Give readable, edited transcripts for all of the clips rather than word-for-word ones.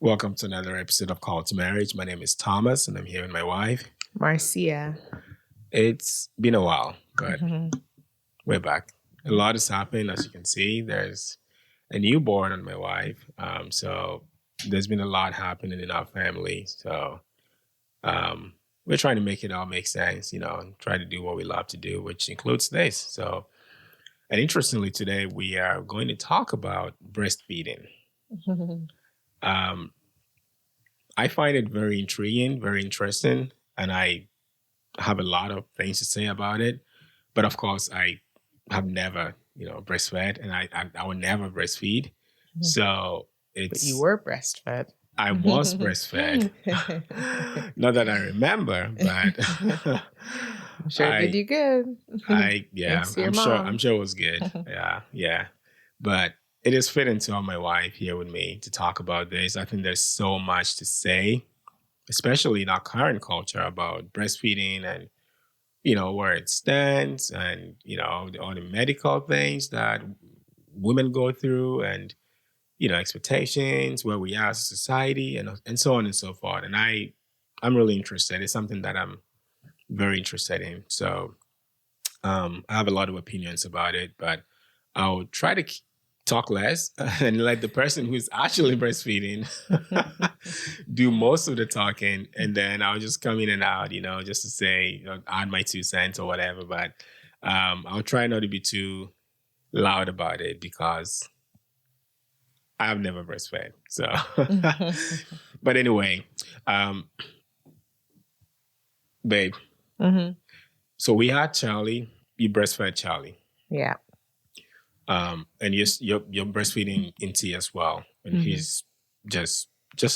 Welcome to another episode of Call to Marriage. My name is Thomas, and I'm here with my wife. Marcia. It's been a while, but Mhm. we're back. A lot has happened, as you can see. There's a newborn on my wife, so there's been a lot happening in our family. So we're trying to make it all make sense, and try to do what we love to do, which includes this. So, and interestingly, today we are going to talk about breastfeeding. Um, I find it very intriguing, very interesting, and I have a lot of things to say about it. But of course, I have never, breastfed, and I would never breastfeed. So But you it's were breastfed. I was breastfed. Not that I remember, but I'm sure it did you good. yeah, Thanks to your mom. I'm sure it was good. Yeah. But it is fitting to have my wife here with me to talk about this. I think there's so much to say, especially in our current culture, about breastfeeding and where it stands, and all the medical things that women go through, and expectations, where we are as a society, and so on and so forth. And I'm really interested. It's something that I'm very interested in. So I have a lot of opinions about it, but I'll try to talk less and let the person who's actually breastfeeding do most of the talking, and then I'll just come in and out, just to say, add my 2 cents or whatever. But I'll try not to be too loud about it because I've never breastfed. So, but anyway, babe. Mm-hmm. So we had Charlie. You breastfed Charlie. Yeah. And you're breastfeeding Inti as well, and he's just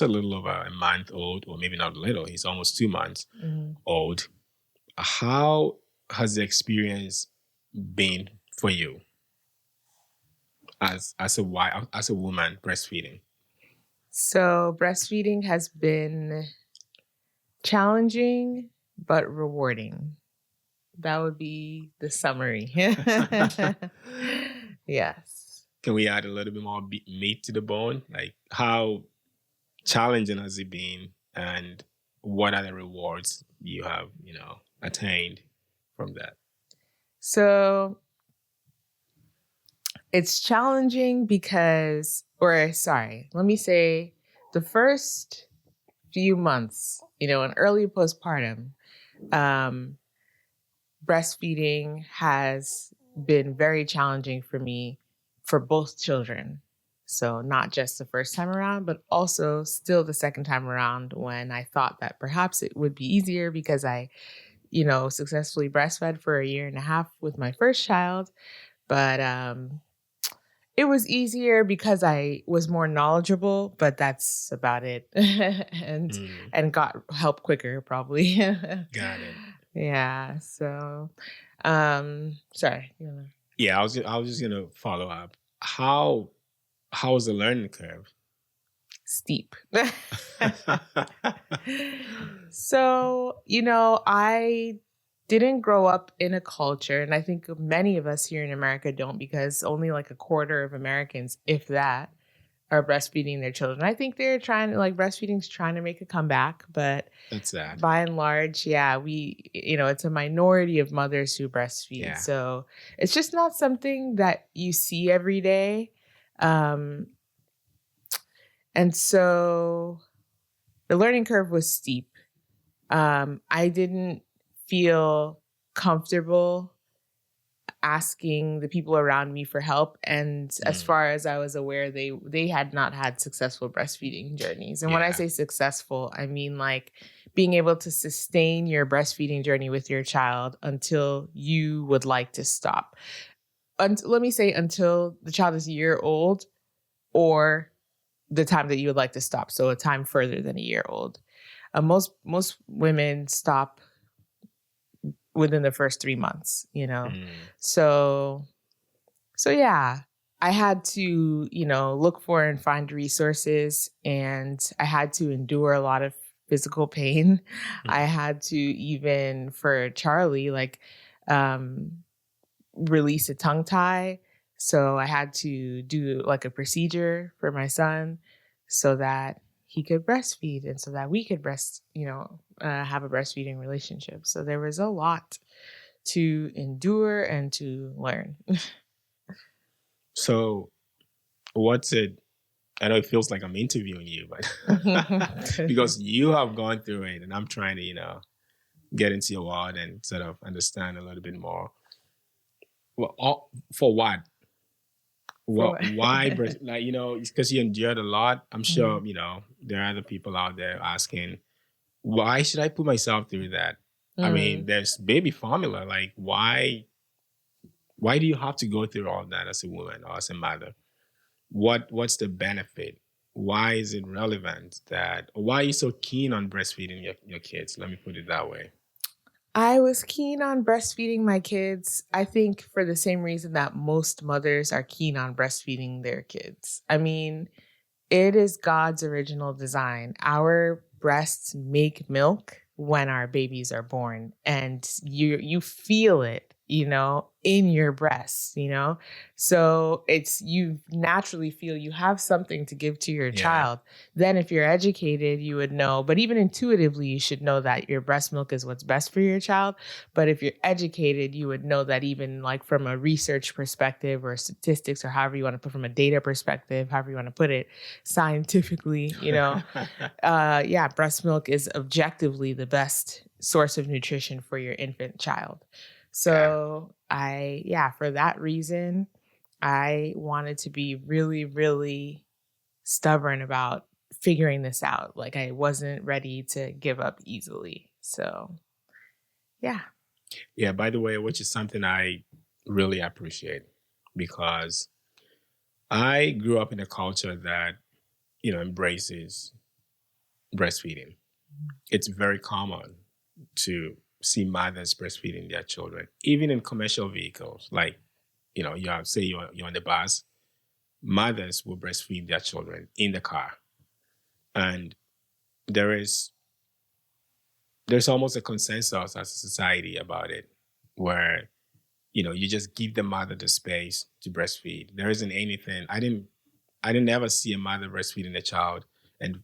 a little over a month old, or maybe not a little. He's almost 2 months old. How has the experience been for you as a wife, as a woman breastfeeding? So breastfeeding has been challenging but rewarding. That would be the summary. Yes. Can we add a little bit more meat to the bone? Like, how challenging has it been, and what are the rewards you have, attained from that? So it's challenging because, let me say the first few months, in early postpartum, breastfeeding has been very challenging for me for both children. So not just the first time around, but also still the second time around, when I thought that perhaps it would be easier because I, successfully breastfed for 1.5 years with my first child. But it was easier because I was more knowledgeable, but that's about it. and got help quicker, probably. Got it. Yeah. So, sorry. Yeah, I was just gonna follow up. How was the learning curve? Steep. So, I didn't grow up in a culture, and I think many of us here in America don't, because only like 1/4 of Americans, if that, are breastfeeding their children. I think they're breastfeeding's trying to make a comeback, but that's sad. By and large, yeah, it's a minority of mothers who breastfeed. Yeah. So it's just not something that you see every day. And so the learning curve was steep. I didn't feel comfortable asking the people around me for help, and as far as I was aware, they had not had successful breastfeeding journeys. And when I say successful, I mean like being able to sustain your breastfeeding journey with your child until you would like to stop. Let me say until the child is 1 year old, or the time that you would like to stop. So a time further than 1 year old. Most women stop within the first 3 months, So yeah, I had to, look for and find resources, and I had to endure a lot of physical pain. I had to, even for Charlie, release a tongue tie. So I had to do like a procedure for my son so that he could breastfeed and so that we could have a breastfeeding relationship. So there was a lot to endure and to learn. So, what's it? I know it feels like I'm interviewing you, but because you have gone through it, and I'm trying to, get into your world and sort of understand a little bit more. Well, for what? Well, why? Like, because you endured a lot. I'm sure, there are other people out there asking, why should I put myself through that? I mean, there's baby formula. Like, why do you have to go through all that as a woman or as a mother? What's the benefit? Why is it relevant why are you so keen on breastfeeding your kids? Let me put it that way. I was keen on breastfeeding my kids, I think for the same reason that most mothers are keen on breastfeeding their kids. I mean, it is God's original design. Our breasts make milk when our babies are born, and you feel it, in your breasts, So you naturally feel you have something to give to your child. Then if you're educated, you would know, but even intuitively, you should know that your breast milk is what's best for your child. But if you're educated, you would know that even like from a research perspective or statistics or however you want to put from a data perspective, however you want to put it, scientifically, breast milk is objectively the best source of nutrition for your infant child. So for that reason, I wanted to be really, really stubborn about figuring this out. Like I wasn't ready to give up easily. So, yeah. Yeah, by the way, which is something I really appreciate because I grew up in a culture that, embraces breastfeeding. It's very common to see mothers breastfeeding their children, even in commercial vehicles. Like, you're on the bus, mothers will breastfeed their children in the car. And there's almost a consensus as a society about it, where, you just give the mother the space to breastfeed. There isn't anything. I didn't ever see a mother breastfeeding a child and,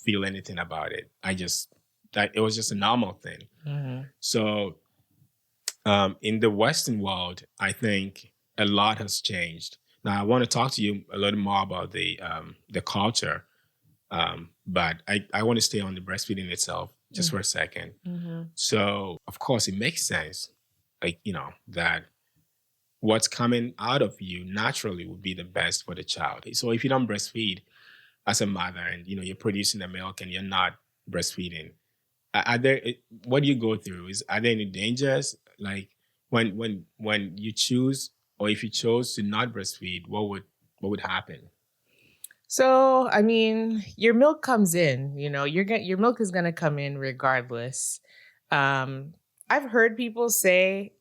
feel anything about it. It was just a normal thing. Mm-hmm. So in the Western world, I think a lot has changed. Now, I want to talk to you a little more about the culture, but I want to stay on the breastfeeding itself just for a second. Mm-hmm. So, of course, it makes sense, like, that what's coming out of you naturally would be the best for the child. So if you don't breastfeed as a mother and, you're producing the milk and you're not breastfeeding, what do you go through? Are there any dangers? Like when you choose, or if you chose to not breastfeed, what would happen? So, I mean, your milk comes in, your milk is going to come in regardless. I've heard people say,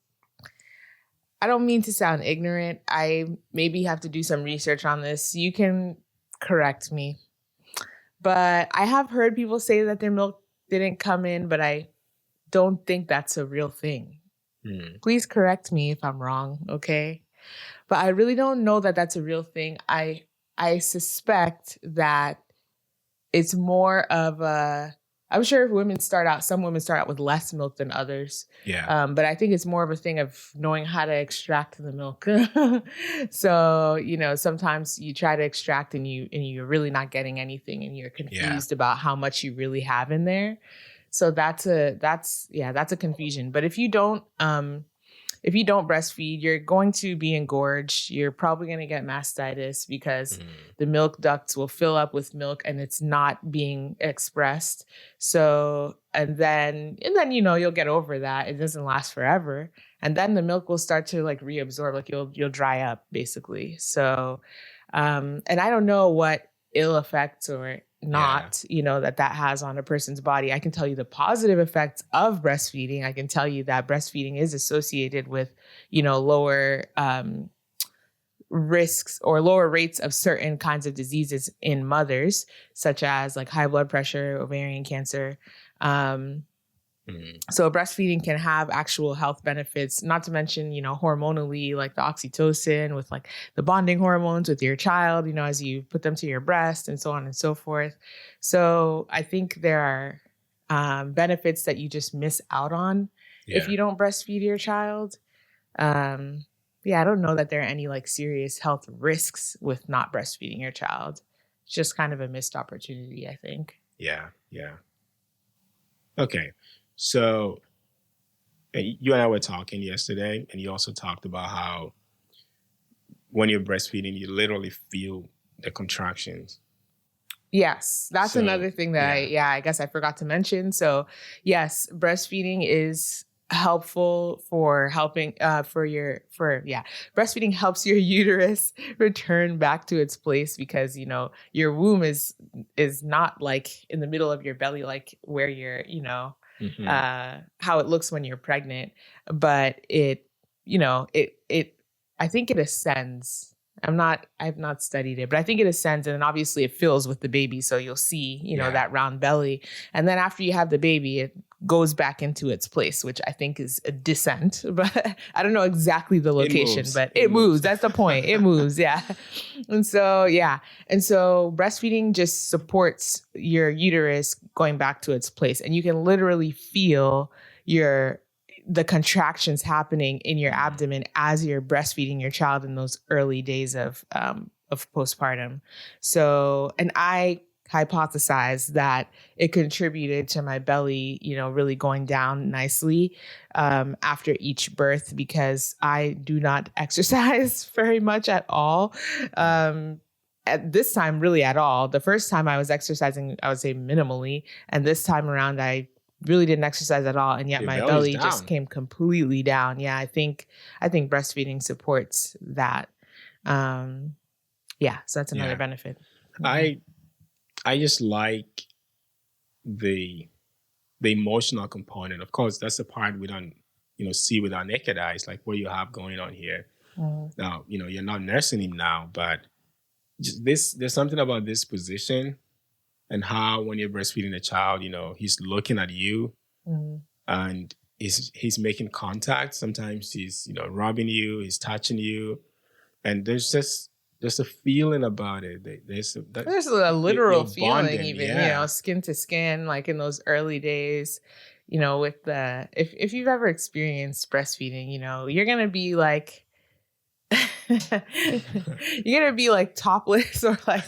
I don't mean to sound ignorant. I maybe have to do some research on this. You can correct me. But I have heard people say that their milk didn't come in, but I don't think that's a real thing. Please correct me if I'm wrong, okay? But I really don't know that that's a real thing. I suspect that it's more of I'm sure some women start out with less milk than others. Yeah. But I think it's more of a thing of knowing how to extract the milk. So, sometimes you try to extract and you're really not getting anything and you're confused about how much you really have in there. So that's a confusion. But if you don't breastfeed, you're going to be engorged. You're probably going to get mastitis because the milk ducts will fill up with milk and it's not being expressed. So, and then, you'll get over that. It doesn't last forever. And then the milk will start to like reabsorb, like you'll dry up basically. So, and I don't know what ill effects or not, that has on a person's body. I can tell you the positive effects of breastfeeding. I can tell you that breastfeeding is associated with, lower risks or lower rates of certain kinds of diseases in mothers, such as like high blood pressure, ovarian cancer. So breastfeeding can have actual health benefits, not to mention, hormonally, like the oxytocin with like the bonding hormones with your child, as you put them to your breast and so on and so forth. So I think there are benefits that you just miss out on if Yeah. you don't breastfeed your child. Yeah, I don't know that there are any like serious health risks with not breastfeeding your child. It's just kind of a missed opportunity, I think. Yeah. Yeah. Okay. So you and I were talking yesterday, and you also talked about how when you're breastfeeding, you literally feel the contractions. Yes, that's So another thing that yeah. I guess I forgot to mention. So, yes, breastfeeding is helpful for helping breastfeeding helps your uterus return back to its place because your womb is not like in the middle of your belly like where you're Hmm. how it looks when you're pregnant, but it I think it ascends. I've not studied it, but I think it ascends and then obviously it fills with the baby. So you'll see, Yeah. that round belly. And then after you have the baby, it goes back into its place, which I think is a descent, but I don't know exactly the It location, moves. but It it moves. moves. That's the point. It moves. Yeah. And so, yeah. And so breastfeeding just supports your uterus going back to its place. And you can literally feel the contractions happening in your abdomen as you're breastfeeding your child in those early days of postpartum. So, and I hypothesized that it contributed to my belly, really going down nicely after each birth because I do not exercise very much at all. At this time, really at all. The first time I was exercising, I would say minimally. And this time around, I really didn't exercise at all, and yet Your my belly's belly just down. came completely down. Yeah, I think breastfeeding supports that. Yeah, so that's another Yeah. benefit. I I just like the emotional component. Of course, that's the part we don't see with our naked eyes, like what you have going on here. Mhm. Now, you're not nursing him now, but just there's something about this position and how when you're breastfeeding a child, he's looking at you Mhm. and he's making contact. Sometimes he's rubbing you, he's touching you, and there's just a feeling about it. There's a You're literal feeling, bonding. even Yeah. skin to skin, like in those early days. With the if you've ever experienced breastfeeding, you're gonna be like you're gonna be like topless or like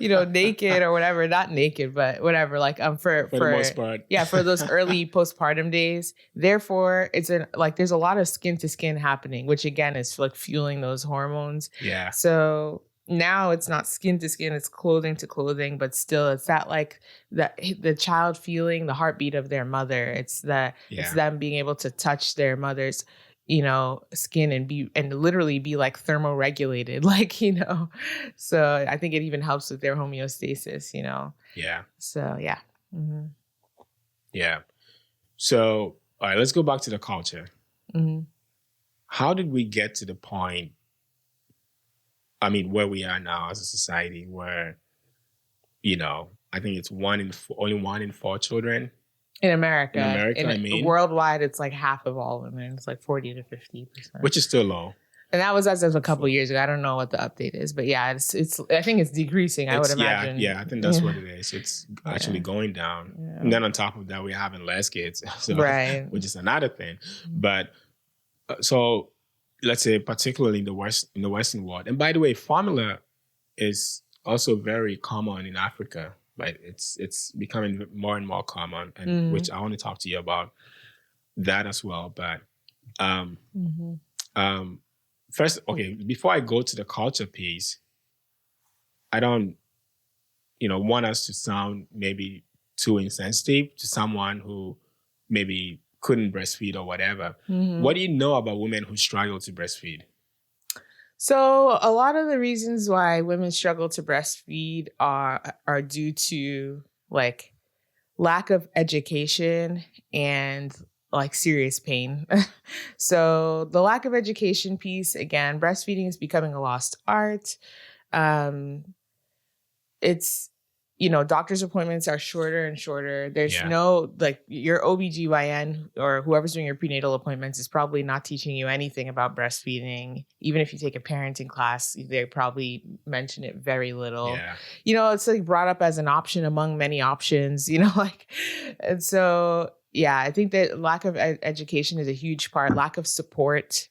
naked or whatever, not naked but whatever, like For the most part. yeah, for those early postpartum days. Therefore there's a lot of skin to skin happening, which again is like fueling those hormones. Yeah. So now it's not skin to skin, it's clothing to clothing, but still it's that like the child feeling the heartbeat of their mother. It's Yeah. them being able to touch their mother's skin and literally be like thermoregulated, like, so I think it even helps with their homeostasis, Yeah. so yeah. Mm-hmm. Yeah. So, all right, let's go back to the culture. Mm-hmm. How did we get to the point, I mean, where we are now as a society where, I think it's only 1 in 4 children In in America, America, I mean, worldwide, it's like half of all women. It's like 40 to 50%. which is still low. And that was as of a couple years ago. I don't know what the update is, but yeah, it's. I think it's decreasing. I would imagine. Yeah, I think that's what it is. It's actually going down. Yeah. And then on top of that, we're having less kids, so Right. which is another thing. But so let's say particularly in the Western world, and by the way, formula is also very common in Africa, right? It's becoming more and more common, and which I want to talk to you about that as well. But first, okay, before I go to the culture piece, I don't want us to sound maybe too insensitive to someone who maybe couldn't breastfeed or whatever. What do you know about women who struggle to breastfeed? So a lot of the reasons why women struggle to breastfeed are due to like lack of education and like serious pain. So the lack of education piece, again, breastfeeding is becoming a lost art. It's doctor's appointments are shorter and shorter. There's Yeah. no, like, your OBGYN or whoever's doing your prenatal appointments is probably not teaching you anything about breastfeeding. Even if you take a parenting class, they probably mention it very little. Yeah. It's like brought up as an option among many options, like, and so, yeah, I think that lack of education is a huge part, lack of support.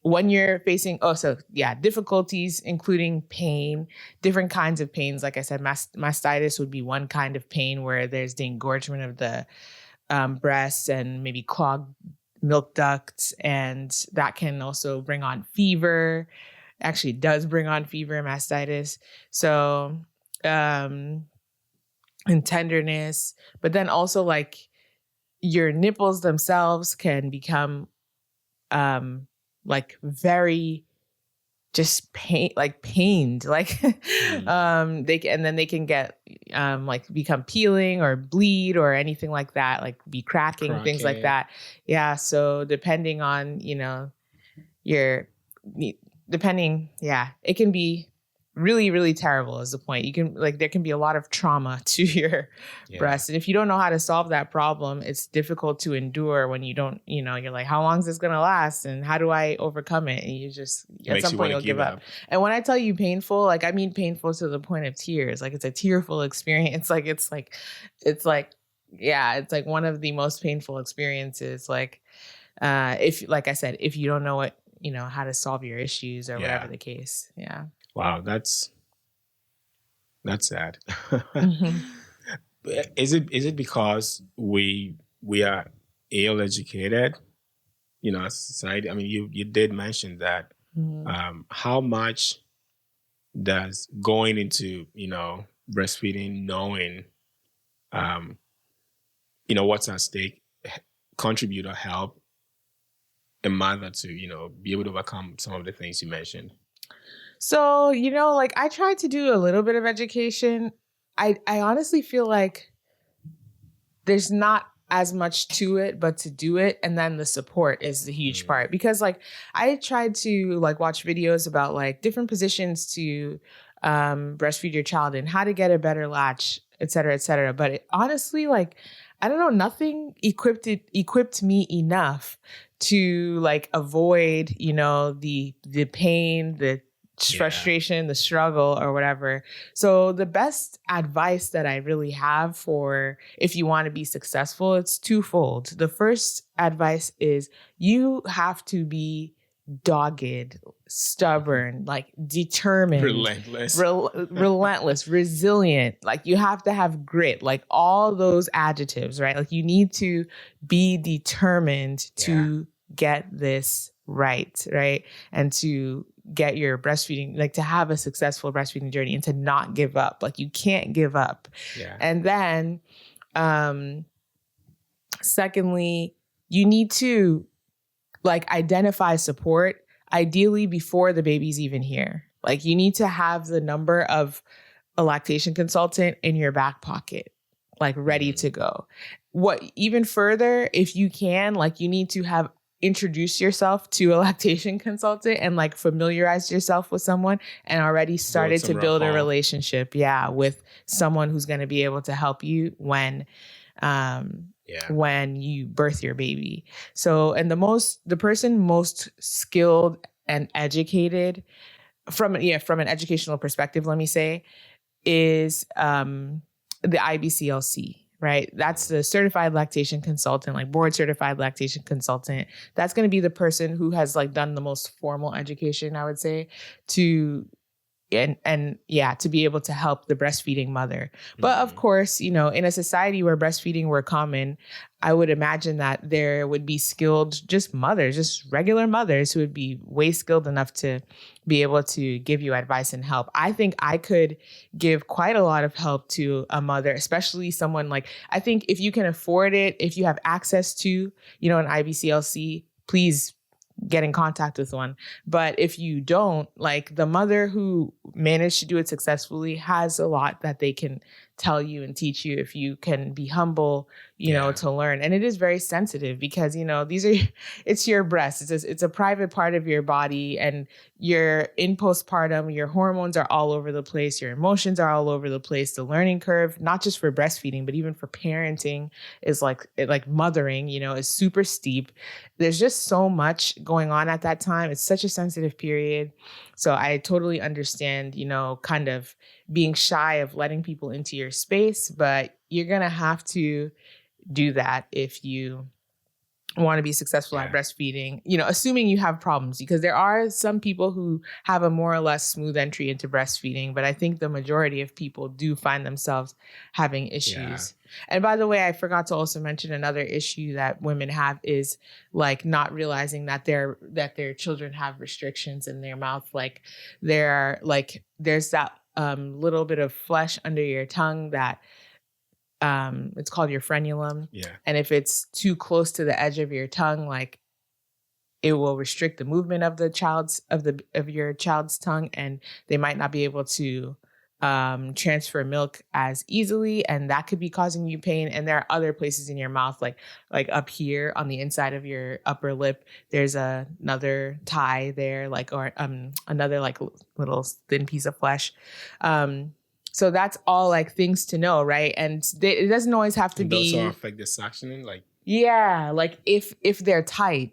When you're facing, difficulties, including pain, different kinds of pains. Like I said, mastitis would be one kind of pain where there's the engorgement of the breasts and maybe clogged milk ducts. And that can also bring on fever. Actually does bring on fever, mastitis. So, and tenderness, but then also like your nipples themselves can become like very just pained, like they can get like become peeling or bleed or anything like that, like be cracking, things like that. Yeah. So depending on, it can be really, really terrible is the point. You can, like, there can be a lot of trauma to your breast. And if you don't know how to solve that problem, it's difficult to endure when you don't, you're like, how long is this going to last? And how do I overcome it? And you just, at some point you'll give up. And when I tell you painful, like, I mean painful to the point of tears. Like, it's a tearful experience. Like, it's like one of the most painful experiences. Like, if, like I said, if you don't know what, how to solve your issues or whatever the case. Yeah. Wow, that's sad. Mm-hmm. Is it because we are ill educated, as a society? I mean, you did mention that. Mm-hmm. How much does going into breastfeeding, knowing what's at stake, contribute or help a mother to be able to overcome some of the things you mentioned? So, like, I tried to do a little bit of education. I honestly feel like there's not as much to it, but to do it. And then the support is the huge part, because like I tried to like watch videos about like different positions to breastfeed your child and how to get a better latch, et cetera, et cetera. But honestly, like, I don't know, nothing equipped me enough to like avoid, the pain, the frustration, the struggle or whatever. So the best advice that I really have for if you want to be successful, it's twofold. The first advice is you have to be dogged, stubborn, like determined, relentless, resilient. Like you have to have grit, like all those adjectives, right? Like you need to be determined to get this right? And to get your breastfeeding, like to have a successful breastfeeding journey and to not give up. Like you can't give up. Yeah. And then, secondly, you need to like identify support, ideally before the baby's even here. Like you need to have the number of a lactation consultant in your back pocket, like ready to go. What even further, if you can, like you need to have introduce yourself to a lactation consultant and like familiarize yourself with someone and already started to build a relationship with someone who's going to be able to help you when you birth your baby. So, and the person most skilled and educated from an educational perspective, let me say, is the IBCLC. Right. That's the certified lactation consultant, like board certified lactation consultant. That's going to be the person who has like done the most formal education, I would say, to be able to help the breastfeeding mother. But of course, in a society where breastfeeding were common, I would imagine that there would be skilled just mothers, just regular mothers who would be way skilled enough to be able to give you advice and help. I think I could give quite a lot of help to a mother, especially someone like, I think if you can afford it, if you have access to, an IBCLC, please get in contact with one. But if you don't, like the mother who managed to do it successfully has a lot that they can tell you and teach you if you can be humble, Yeah. to learn. And it is very sensitive because, these are, it's your breast. It's a private part of your body, and you're in postpartum, your hormones are all over the place. Your emotions are all over the place. The learning curve, not just for breastfeeding, but even for parenting, is like mothering, is super steep. There's just so much going on at that time. It's such a sensitive period. So I totally understand, kind of being shy of letting people into your space, but you're going to have to do that if you want to be successful at Yeah. breastfeeding, assuming you have problems, because there are some people who have a more or less smooth entry into breastfeeding, but I think the majority of people do find themselves having issues. And by the way, I forgot to also mention another issue that women have is like not realizing that their children have restrictions in their mouth. Like there's that little bit of flesh under your tongue that it's called your frenulum. Yeah. And if it's too close to the edge of your tongue, like it will restrict the movement of your child's tongue, and they might not be able to transfer milk as easily, and that could be causing you pain. And there are other places in your mouth, like up here on the inside of your upper lip, there's another tie there, or another like little thin piece of flesh. So that's all like things to know, right? And it doesn't always have to And be. those all affect the suctioning, like. Yeah, like if they're tight.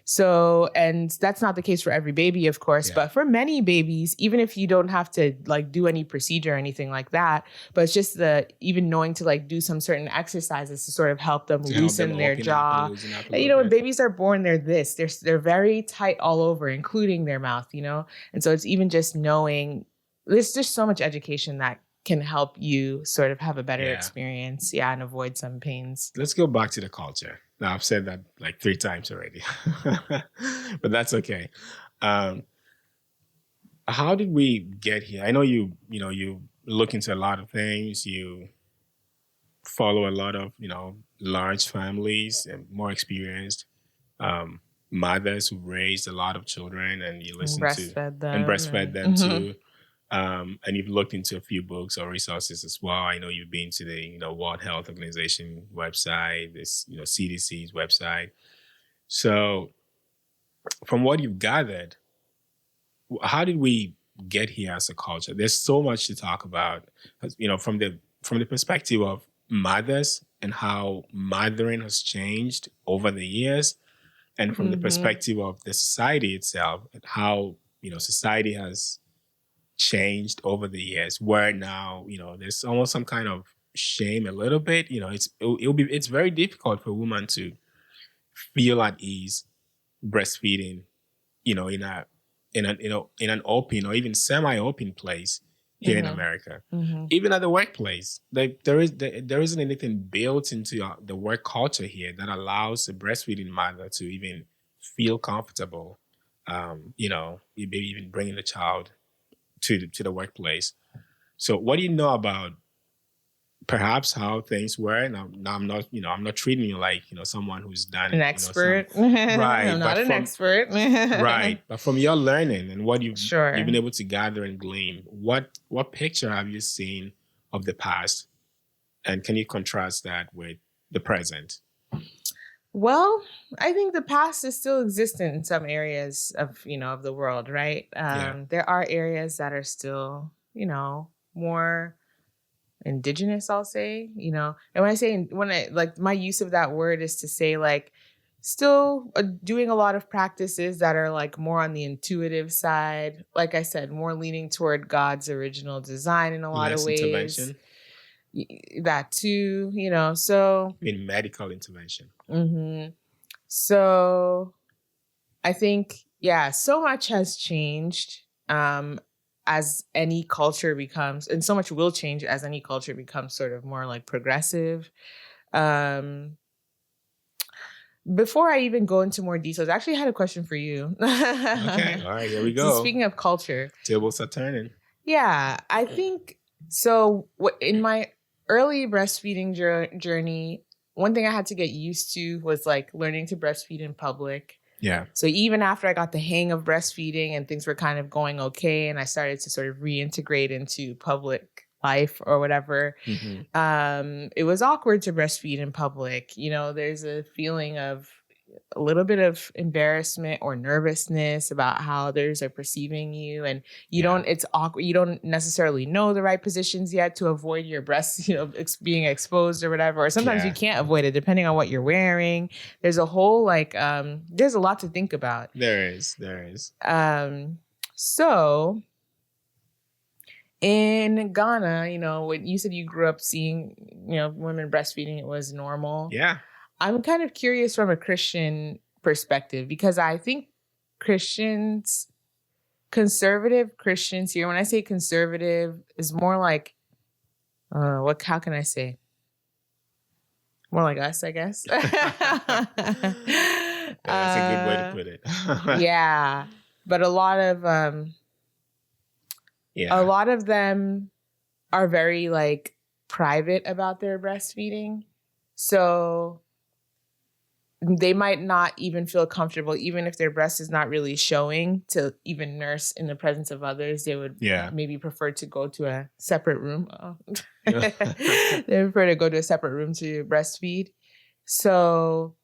So, and that's not the case for every baby, of course, but for many babies, even if you don't have to like do any procedure or anything like that, but it's just even knowing to like do some certain exercises to sort of help them loosen their jaw. When babies are born, they're very tight all over, including their mouth, And so it's even just knowing, there's just so much education that can help you sort of have a better experience, and avoid some pains. Let's go back to the culture. Now, I've said that like 3 times already, but that's okay. How did we get here? I know you look into a lot of things. You follow a lot of, large families and more experienced mothers who raised a lot of children, and you listen breastfed them too. And you've looked into a few books or resources as well. I know you've been to the World Health Organization website, this CDC's website. So, from what you've gathered, how did we get here as a culture? There's so much to talk about. From the perspective of mothers and how mothering has changed over the years, and from the perspective of the society itself, and how society has changed over the years, where now there's almost some kind of shame a little bit. It's very difficult for a woman to feel at ease breastfeeding in an open or even semi-open place here in America. Even at the workplace, there isn't anything built into the work culture here that allows a breastfeeding mother to even feel comfortable maybe even bringing the child to the workplace. So what do you know about perhaps how things were? Now I'm not treating you like someone who's done an expert. Right. I'm not an expert. Right. But from your learning and what you've Sure. been able to gather and glean, what picture have you seen of the past? And can you contrast that with the present? Well, I think the past is still existent in some areas of the world, right? There are areas that are still, more indigenous, I'll say, And when I say my use of that word is to say like still doing a lot of practices that are like more on the intuitive side. Like I said, more leaning toward God's original design in a lot of ways. Intervention. That too, so in medical intervention. So I think, so much has changed as any culture becomes, and so much will change as any culture becomes sort of more like progressive. Before I even go into more details, I actually had a question for you. Okay, all right, here we go. So speaking of culture. Tables are turning. Yeah, I think, so in my early breastfeeding journey, one thing I had to get used to was like learning to breastfeed in public. Yeah. So even after I got the hang of breastfeeding and things were kind of going okay, and I started to sort of reintegrate into public life or whatever. Mm-hmm. It was awkward to breastfeed in public. You know, there's a feeling of a little bit of embarrassment or nervousness about how others are perceiving you, and Yeah. it's awkward. You don't necessarily know the right positions yet to avoid your breasts, being exposed or whatever. Or sometimes you Yeah. can't avoid it depending on what you're wearing. There's a whole there's a lot to think about. There is. There is. So in Ghana, when you said you grew up seeing, women breastfeeding, it was normal. Yeah. I'm kind of curious from a Christian perspective, because I think conservative Christians here, when I say conservative, is more like, how can I say? More like us, I guess. That's a good way to put it. Yeah. But a lot of them are very like private about their breastfeeding. So they might not even feel comfortable, even if their breast is not really showing, to even nurse in the presence of others. They would maybe prefer to go to a separate room. They prefer to go to a separate room to breastfeed. So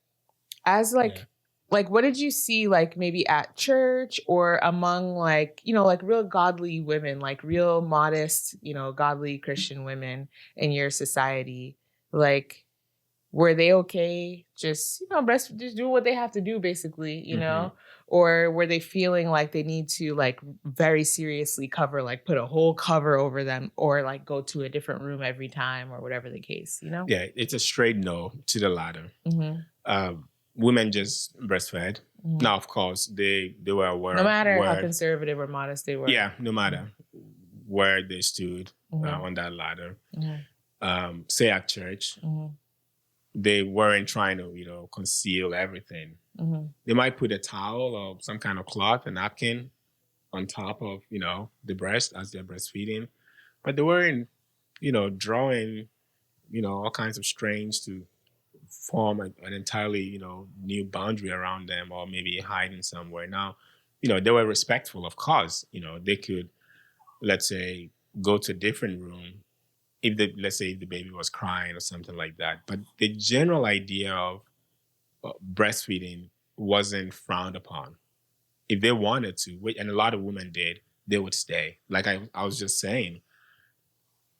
as like what did you see, like maybe at church or among like real godly women, like real modest, godly Christian women in your society? Like, were they okay just just do what they have to do, basically, or were they feeling like they need to like very seriously cover, like put a whole cover over them, or like go to a different room every time, or whatever the case? Yeah, it's a straight no to the latter. Mm-hmm. Women just breastfed. Mm-hmm. Now, of course, they were aware. No matter how conservative or modest they were. Yeah, no matter where they stood on that ladder. Say at church, they weren't trying to conceal everything. They might put a towel or some kind of cloth, a napkin on top of the breast as they're breastfeeding, but they weren't drawing all kinds of strings to form an entirely new boundary around them, or maybe hiding somewhere. Now they were respectful, of course. They could, let's say, go to a different room if let's say the baby was crying or something like that. But the general idea of breastfeeding wasn't frowned upon. If they wanted to, and a lot of women did, they would stay. Like I was just saying,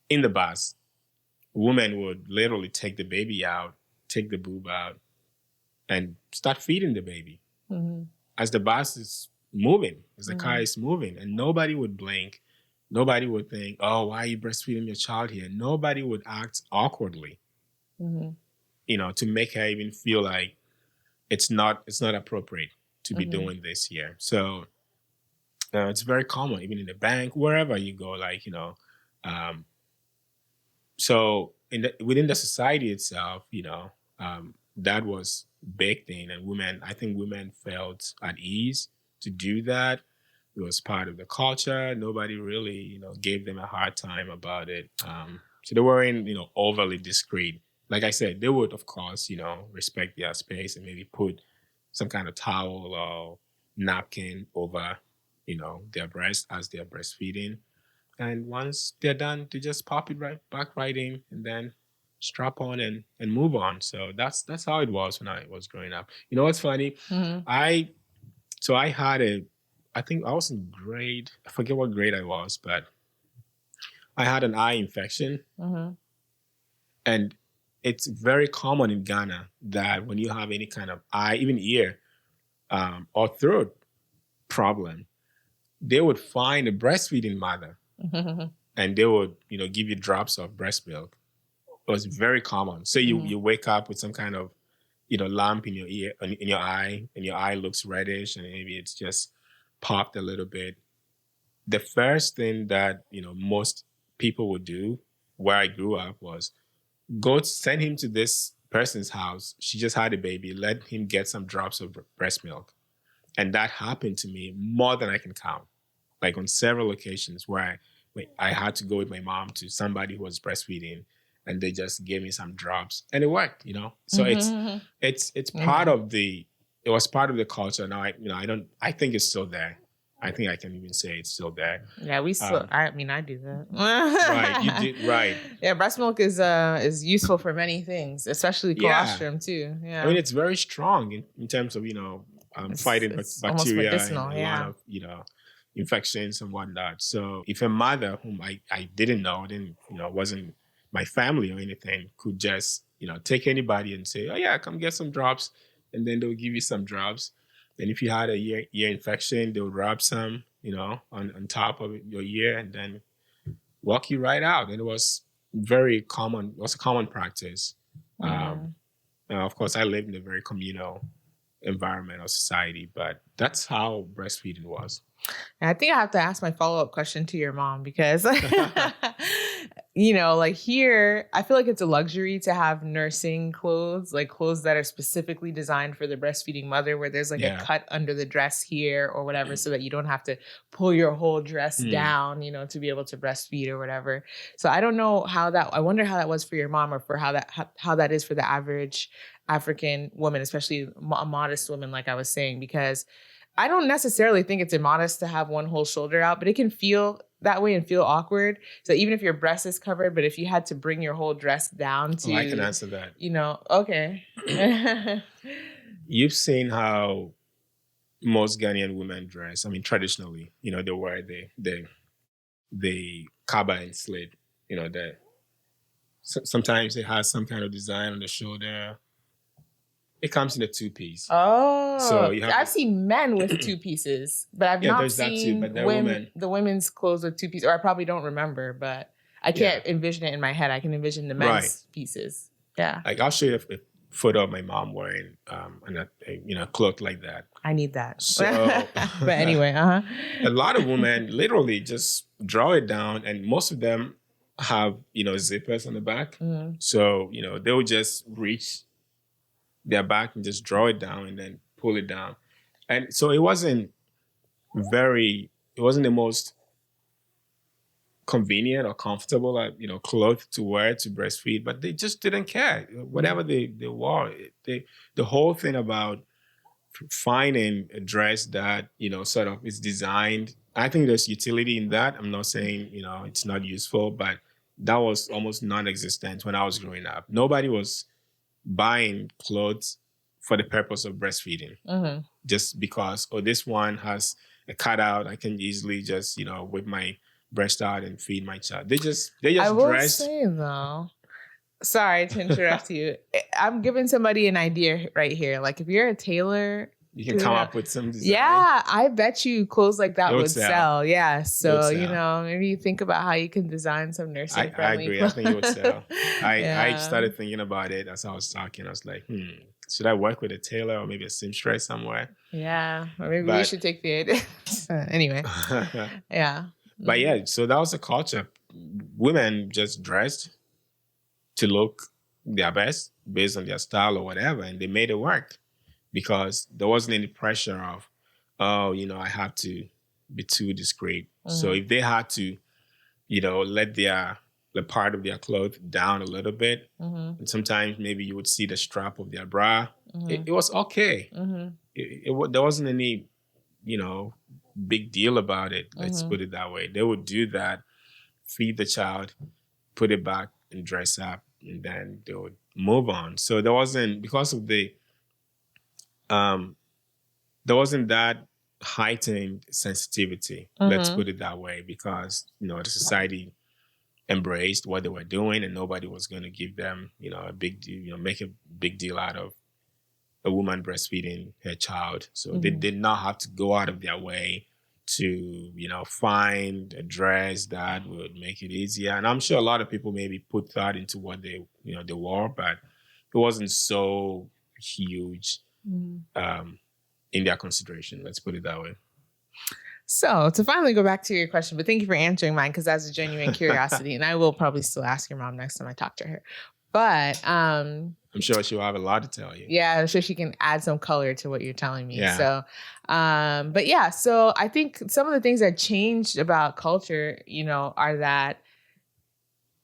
in the bus, women would literally take the baby out, take the boob out, and start feeding the baby as the bus is moving, as the car is moving, and nobody would blink. Nobody would think, "Oh, why are you breastfeeding your child here?" Nobody would act awkwardly, to make her even feel like it's not appropriate to be doing this here. So it's very common, even in the bank, wherever you go. Like so within the society itself, that was baked in, and I think women felt at ease to do that. It was part of the culture. Nobody really, gave them a hard time about it. So they weren't, overly discreet. Like I said, they would, of course, respect their space and maybe put some kind of towel or napkin over, their breast as they're breastfeeding. And once they're done, they just pop it right in, and then strap on and move on. So that's how it was when I was growing up. You know what's funny? I had I think I was in grade, I forget what grade I was, but I had an eye infection. And it's very common in Ghana that when you have any kind of eye, even ear, or throat problem, they would find a breastfeeding mother and they would, give you drops of breast milk. It was very common. So you wake up with some kind of, lump in your ear, in your eye, and your eye looks reddish, and maybe it's just popped a little bit. The first thing that, most people would do where I grew up was send him to this person's house. She just had a baby. Let him get some drops of breast milk. And that happened to me more than I can count. Like on several occasions where I had to go with my mom to somebody who was breastfeeding, and they just gave me some drops, and it worked. So it's part of it was part of the culture. Now I think it's still there. I think I can even say it's still there. Yeah, we still. I mean, I do that. Right, you did right. Yeah, breast milk is useful for many things, especially Yeah, colostrum too. Yeah, I mean it's very strong in terms of fighting it's almost bacteria and medicinal. a lot Yeah. of infections and whatnot. So if a mother whom I didn't know, didn't wasn't my family or anything, could just take anybody and say, oh yeah, come get some drops, and then they'll give you some drops. And if you had a ear infection, they'll rub some on top of your ear and then walk you right out. And it was very common. It was a common practice. Um, Now, of course, I lived in a very communal environment or society, but that's how breastfeeding was. And I think I have to ask my follow-up question to your mom because, like here, I feel like it's a luxury to have nursing clothes, like clothes that are specifically designed for the breastfeeding mother, where there's like a cut under the dress here or whatever, so that you don't have to pull your whole dress down, to be able to breastfeed or whatever. So I don't know I wonder how that was for your mom or for how that is for the average African woman, especially a modest woman, like I was saying, because I don't necessarily think it's immodest to have one whole shoulder out, but it can feel that way and feel awkward. So even if your breast is covered, but if you had to bring your whole dress down to... Oh, I can answer that. Okay. You've seen how most Ghanaian women dress. I mean, traditionally, they wear the kaba and slit. Sometimes it has some kind of design on the shoulder. It comes in a two-piece. Oh, so I've seen men with two pieces, but I've not seen that too, but the women's clothes with two pieces, or I probably don't remember, but I can't envision it in my head. I can envision the men's pieces. Yeah. Like I'll show you a photo of my mom wearing a cloth like that. I need that. So, but anyway, a lot of women literally just draw it down, and most of them have zippers on the back. Mm-hmm. So they'll just reach their back and just draw it down and then pull it down. And so it wasn't the most convenient or comfortable, cloth to wear to breastfeed, but they just didn't care. Whatever they wore, the whole thing about finding a dress that, sort of is designed, I think there's utility in that. I'm not saying, it's not useful, but that was almost non-existent when I was growing up. Nobody was buying clothes for the purpose of breastfeeding, just because, this one has a cutout, I can easily just whip my breast out and feed my child. They just I will dressed. Say though, sorry to interrupt you. I'm giving somebody an idea right here. Like if you're a tailor, you can come up with some design. Yeah, I bet you clothes like that would sell. Yeah, so maybe you think about how you can design some nursing friendly. I agree. I think it would sell. I started thinking about it as I was talking. I was like, should I work with a tailor or maybe a seamstress somewhere? Yeah, or maybe we should take the idea. Anyway, yeah. But yeah, so that was the culture. Women just dressed to look their best based on their style or whatever, and they made it work. Because there wasn't any pressure of, I have to be too discreet. So if they had to, let the part of their clothes down a little bit, and sometimes maybe you would see the strap of their bra, it was okay. There wasn't any, big deal about it. Let's put it that way. They would do that, feed the child, put it back and dress up, and then they would move on. So there wasn't, because of there wasn't that heightened sensitivity, let's put it that way, because, the society embraced what they were doing and nobody was going to give them, a big deal, make a big deal out of a woman breastfeeding her child. So they did not have to go out of their way to, find a dress that would make it easier. And I'm sure a lot of people maybe put thought into what they wore, but it wasn't so huge. In their consideration, let's put it that way. So to finally go back to your question, but thank you for answering mine, because that's a genuine curiosity, and I will probably still ask your mom next time I talk to her. But I'm sure she'll have a lot to tell you. Yeah, I'm sure she can add some color to what you're telling me. Yeah. So, but yeah, so I think some of the things that changed about culture, are that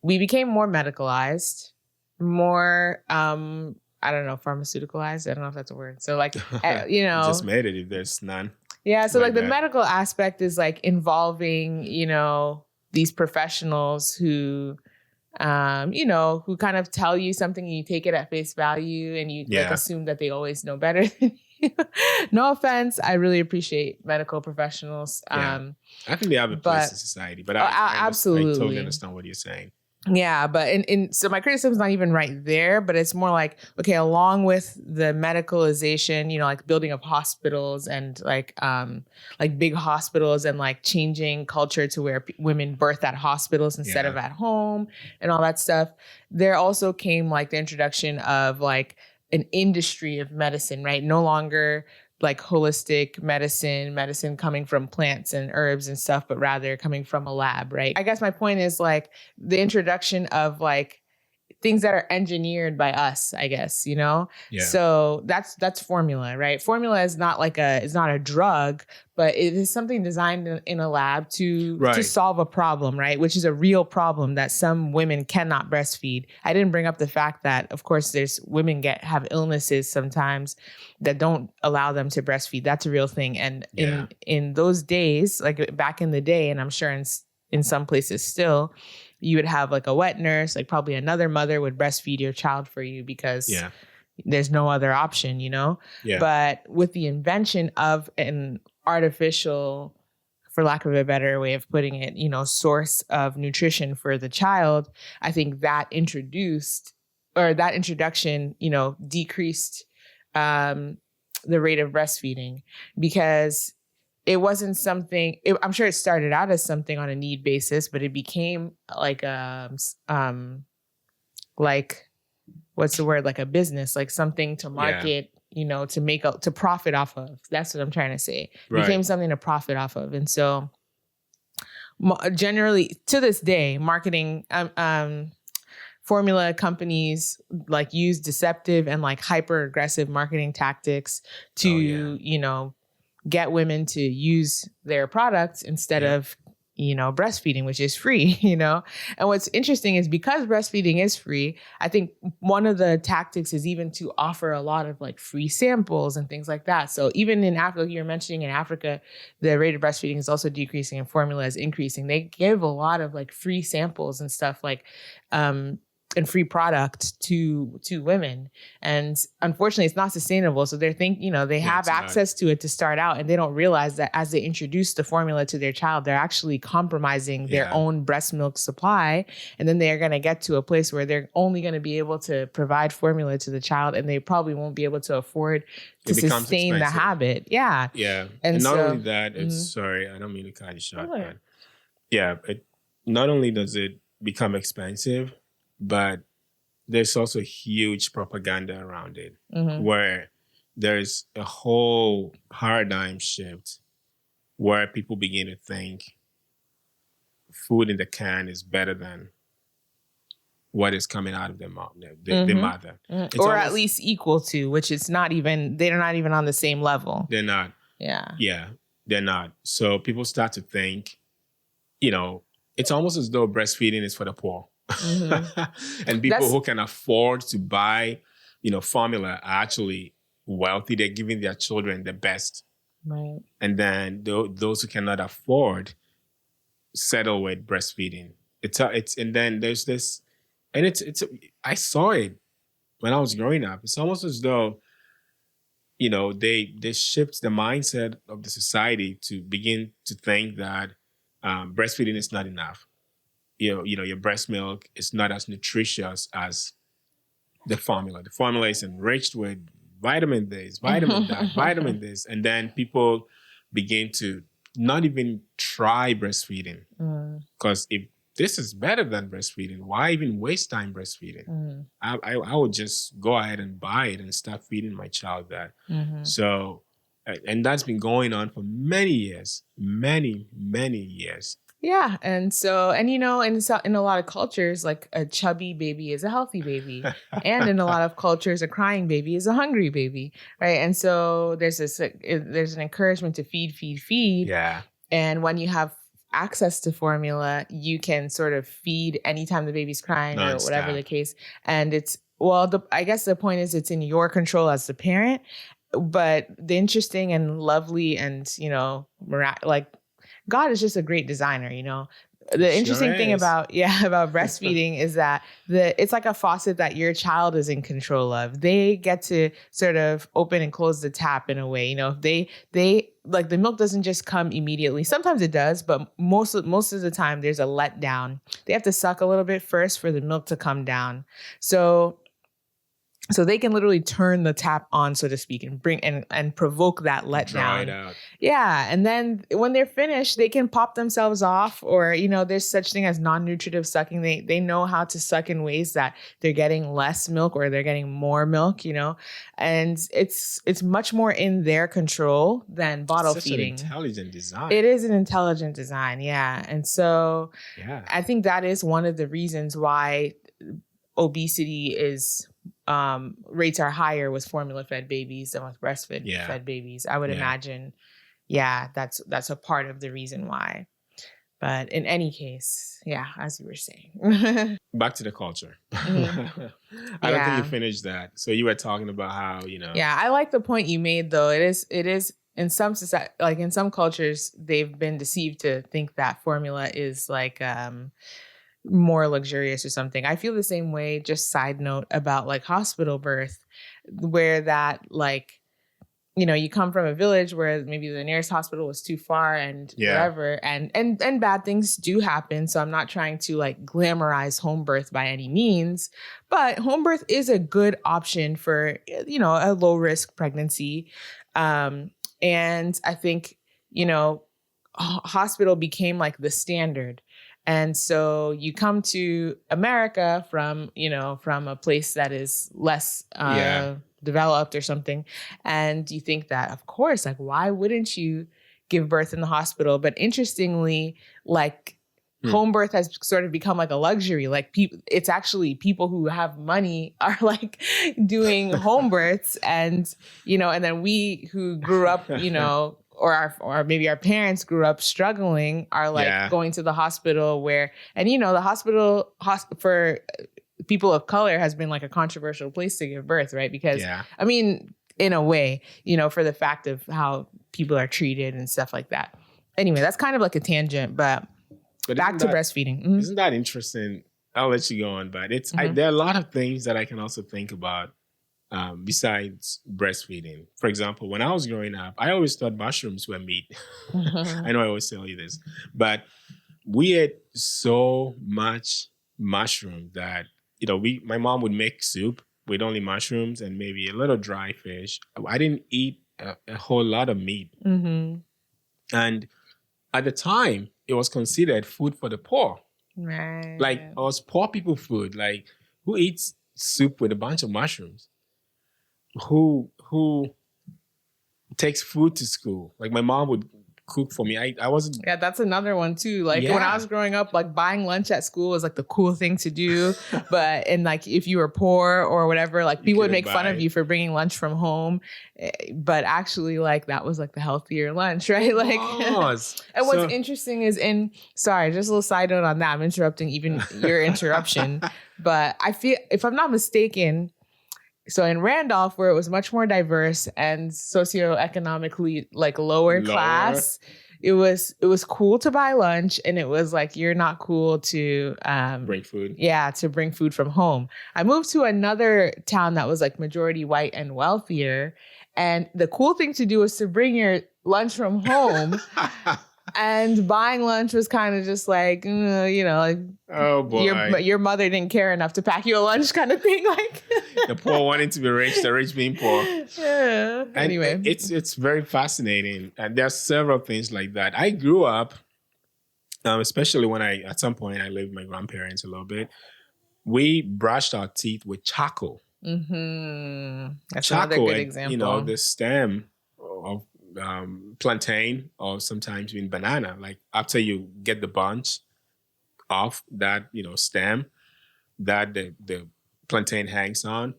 we became more medicalized, more I don't know, pharmaceuticalized. I don't know if that's a word. So like, Just made it if there's none. Yeah. So like like the that. medical aspect is like involving, these professionals who, who kind of tell you something and you take it at face value and you like Yeah. assume that they always know better than you. No offense. I really appreciate medical professionals. Yeah. I think they have a place in But society, but I totally absolutely. understand what you're saying. Yeah, but so my criticism's not even right there, but it's more like, okay, along with the medicalization, like building of hospitals and like big hospitals and like changing culture to where women birth at hospitals instead of at home and all that stuff. There also came like the introduction of like an industry of medicine, right? No longer like holistic medicine coming from plants and herbs and stuff, but rather coming from a lab, right? I guess my point is like the introduction of like things that are engineered by us, I guess, Yeah. So that's formula, right? Formula is not it's not a drug, but it is something designed in a lab to solve a problem, right? Which is a real problem that some women cannot breastfeed. I didn't bring up the fact that, of course, there's women have illnesses sometimes that don't allow them to breastfeed. That's a real thing. And in those days, like back in the day, and I'm sure in some places still, you would have like a wet nurse, like probably another mother would breastfeed your child for you because there's no other option, Yeah. But with the invention of an artificial, for lack of a better way of putting it, source of nutrition for the child, I think that introduction, decreased the rate of breastfeeding because it wasn't something, I'm sure it started out as something on a need basis, but it became like like what's the word? Like a business, like something to market, to profit off of. That's what I'm trying to say. It became something to profit off of. And so generally to this day, marketing, formula companies like use deceptive and like hyper aggressive marketing tactics to, get women to use their products instead of, breastfeeding, which is free, And what's interesting is because breastfeeding is free, I think one of the tactics is even to offer a lot of like free samples and things like that. So even in Africa, you're mentioning in Africa, the rate of breastfeeding is also decreasing and formula is increasing. They give a lot of like free samples and stuff like, and free product to women. And unfortunately, it's not sustainable. So they have access to it to start out, and they don't realize that as they introduce the formula to their child, they're actually compromising their own breast milk supply. And then they are going to get to a place where they're only going to be able to provide formula to the child, and they probably won't be able to afford to sustain the habit. Yeah. Yeah. And not only that, it's sorry, I don't mean to cut you short, but not only does it become expensive, but there's also huge propaganda around it where there's a whole paradigm shift where people begin to think food in the can is better than what is coming out of their mouth, their mother. Or at least equal to, which is not even, they're not even on the same level. They're not. Yeah. Yeah, they're not. So people start to think, it's almost as though breastfeeding is for the poor. And people who can afford to buy, formula are actually wealthy. They're giving their children the best. Right. And then those who cannot afford settle with breastfeeding. And then there's this, and I saw it when I was growing up. It's almost as though, they shift the mindset of the society to begin to think that breastfeeding is not enough. Your breast milk is not as nutritious as the formula. The formula is enriched with vitamin this, vitamin that, vitamin this. And then people begin to not even try breastfeeding. Because if this is better than breastfeeding, why even waste time breastfeeding? I would just go ahead and buy it and start feeding my child that. So, and that's been going on for many years, many, many years. Yeah. And so, and in a lot of cultures, like a chubby baby is a healthy baby. And in a lot of cultures, a crying baby is a hungry baby. Right. And so there's an encouragement to feed. Yeah. And when you have access to formula, you can sort of feed anytime the baby's crying or whatever the case. And I guess the point is it's in your control as the parent. but the interesting and lovely and, like God is just a great designer, The Sure interesting thing is. about about breastfeeding is that it's like a faucet that your child is in control of. They get to sort of open and close the tap in a way. They like the milk doesn't just come immediately. Sometimes it does, but most of the time there's a letdown. They have to suck a little bit first for the milk to come down. So they can literally turn the tap on, so to speak, and bring and provoke that Draw it letdown. out. Yeah. And then when they're finished, they can pop themselves off, or, there's such thing as non-nutritive sucking. They know how to suck in ways that they're getting less milk or they're getting more milk, and it's much more in their control than bottle Such feeding. an intelligent design. It is an intelligent design. Yeah. And so Yeah. I think that is one of the reasons why obesity is rates are higher with formula fed babies than with breastfed fed babies. I would imagine, that's a part of the reason why. But in any case, as you were saying. Back to the culture. Mm-hmm. I don't think you finished that. So you were talking about how, Yeah, I like the point you made though. It is in some society, like in some cultures, they've been deceived to think that formula is like more luxurious or something. I feel the same way, just side note, about like hospital birth, where that like, you come from a village where maybe the nearest hospital was too far and whatever, and bad things do happen. So I'm not trying to like glamorize home birth by any means, but home birth is a good option for, a low risk pregnancy. And I think, hospital became like the standard. And so you come to America from a place that is less developed or something. And you think that, of course, like, why wouldn't you give birth in the hospital? But interestingly, like home birth has sort of become like a luxury. Like it's actually people who have money are like doing home births, and, and then we who grew up, or maybe our parents grew up struggling are like going to the hospital and the hospital for people of color has been like a controversial place to give birth, right? Because I mean, in a way, for the fact of how people are treated and stuff like that. Anyway, that's kind of like a tangent, but back to breastfeeding. Mm-hmm. Isn't that interesting? I'll let you go on, but there are a lot of things that I can also think about besides breastfeeding. For example, when I was growing up, I always thought mushrooms were meat. I know I always tell you this, but we ate so much mushroom that, my mom would make soup with only mushrooms and maybe a little dry fish. I didn't eat a whole lot of meat. Mm-hmm. And at the time, it was considered food for the poor. Right. Like, it was poor people food. Like, who eats soup with a bunch of mushrooms? Who takes food to school? Like, my mom would cook for me. I wasn't. Yeah, that's another one too. Like when I was growing up, like buying lunch at school was like the cool thing to do. And like if you were poor or whatever, like people would make fun of you for bringing lunch from home. But actually, like that was like the healthier lunch, right? Like, and what's interesting is sorry, just a little side note on that. I'm interrupting even your interruption, but I feel, if I'm not mistaken, so in Randolph, where it was much more diverse and socioeconomically like lower class, it was cool to buy lunch, and it was like you're not cool to bring food. Yeah, to bring food from home. I moved to another town that was like majority white and wealthier, and the cool thing to do was to bring your lunch from home. And buying lunch was kind of just like, like, oh boy, your mother didn't care enough to pack you a lunch, kind of thing. Like the poor wanting to be rich, the rich being poor. Yeah. And anyway, it's very fascinating, and there are several things like that. I grew up, especially when at some point I lived with my grandparents a little bit. We brushed our teeth with charcoal. Mm-hmm. That's charcoal, another good example. The stem of plantain, or sometimes even banana. Like after you get the bunch off that stem that the plantain hangs on,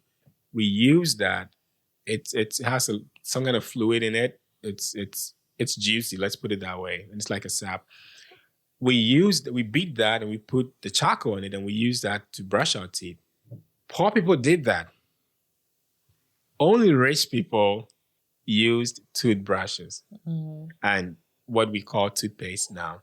we use that. It has some kind of fluid in it. It's juicy. Let's put it that way. And it's like a sap. We beat that and we put the charcoal in it, and we use that to brush our teeth. Poor people did that. Only rich people used toothbrushes Mm. and what we call toothpaste now.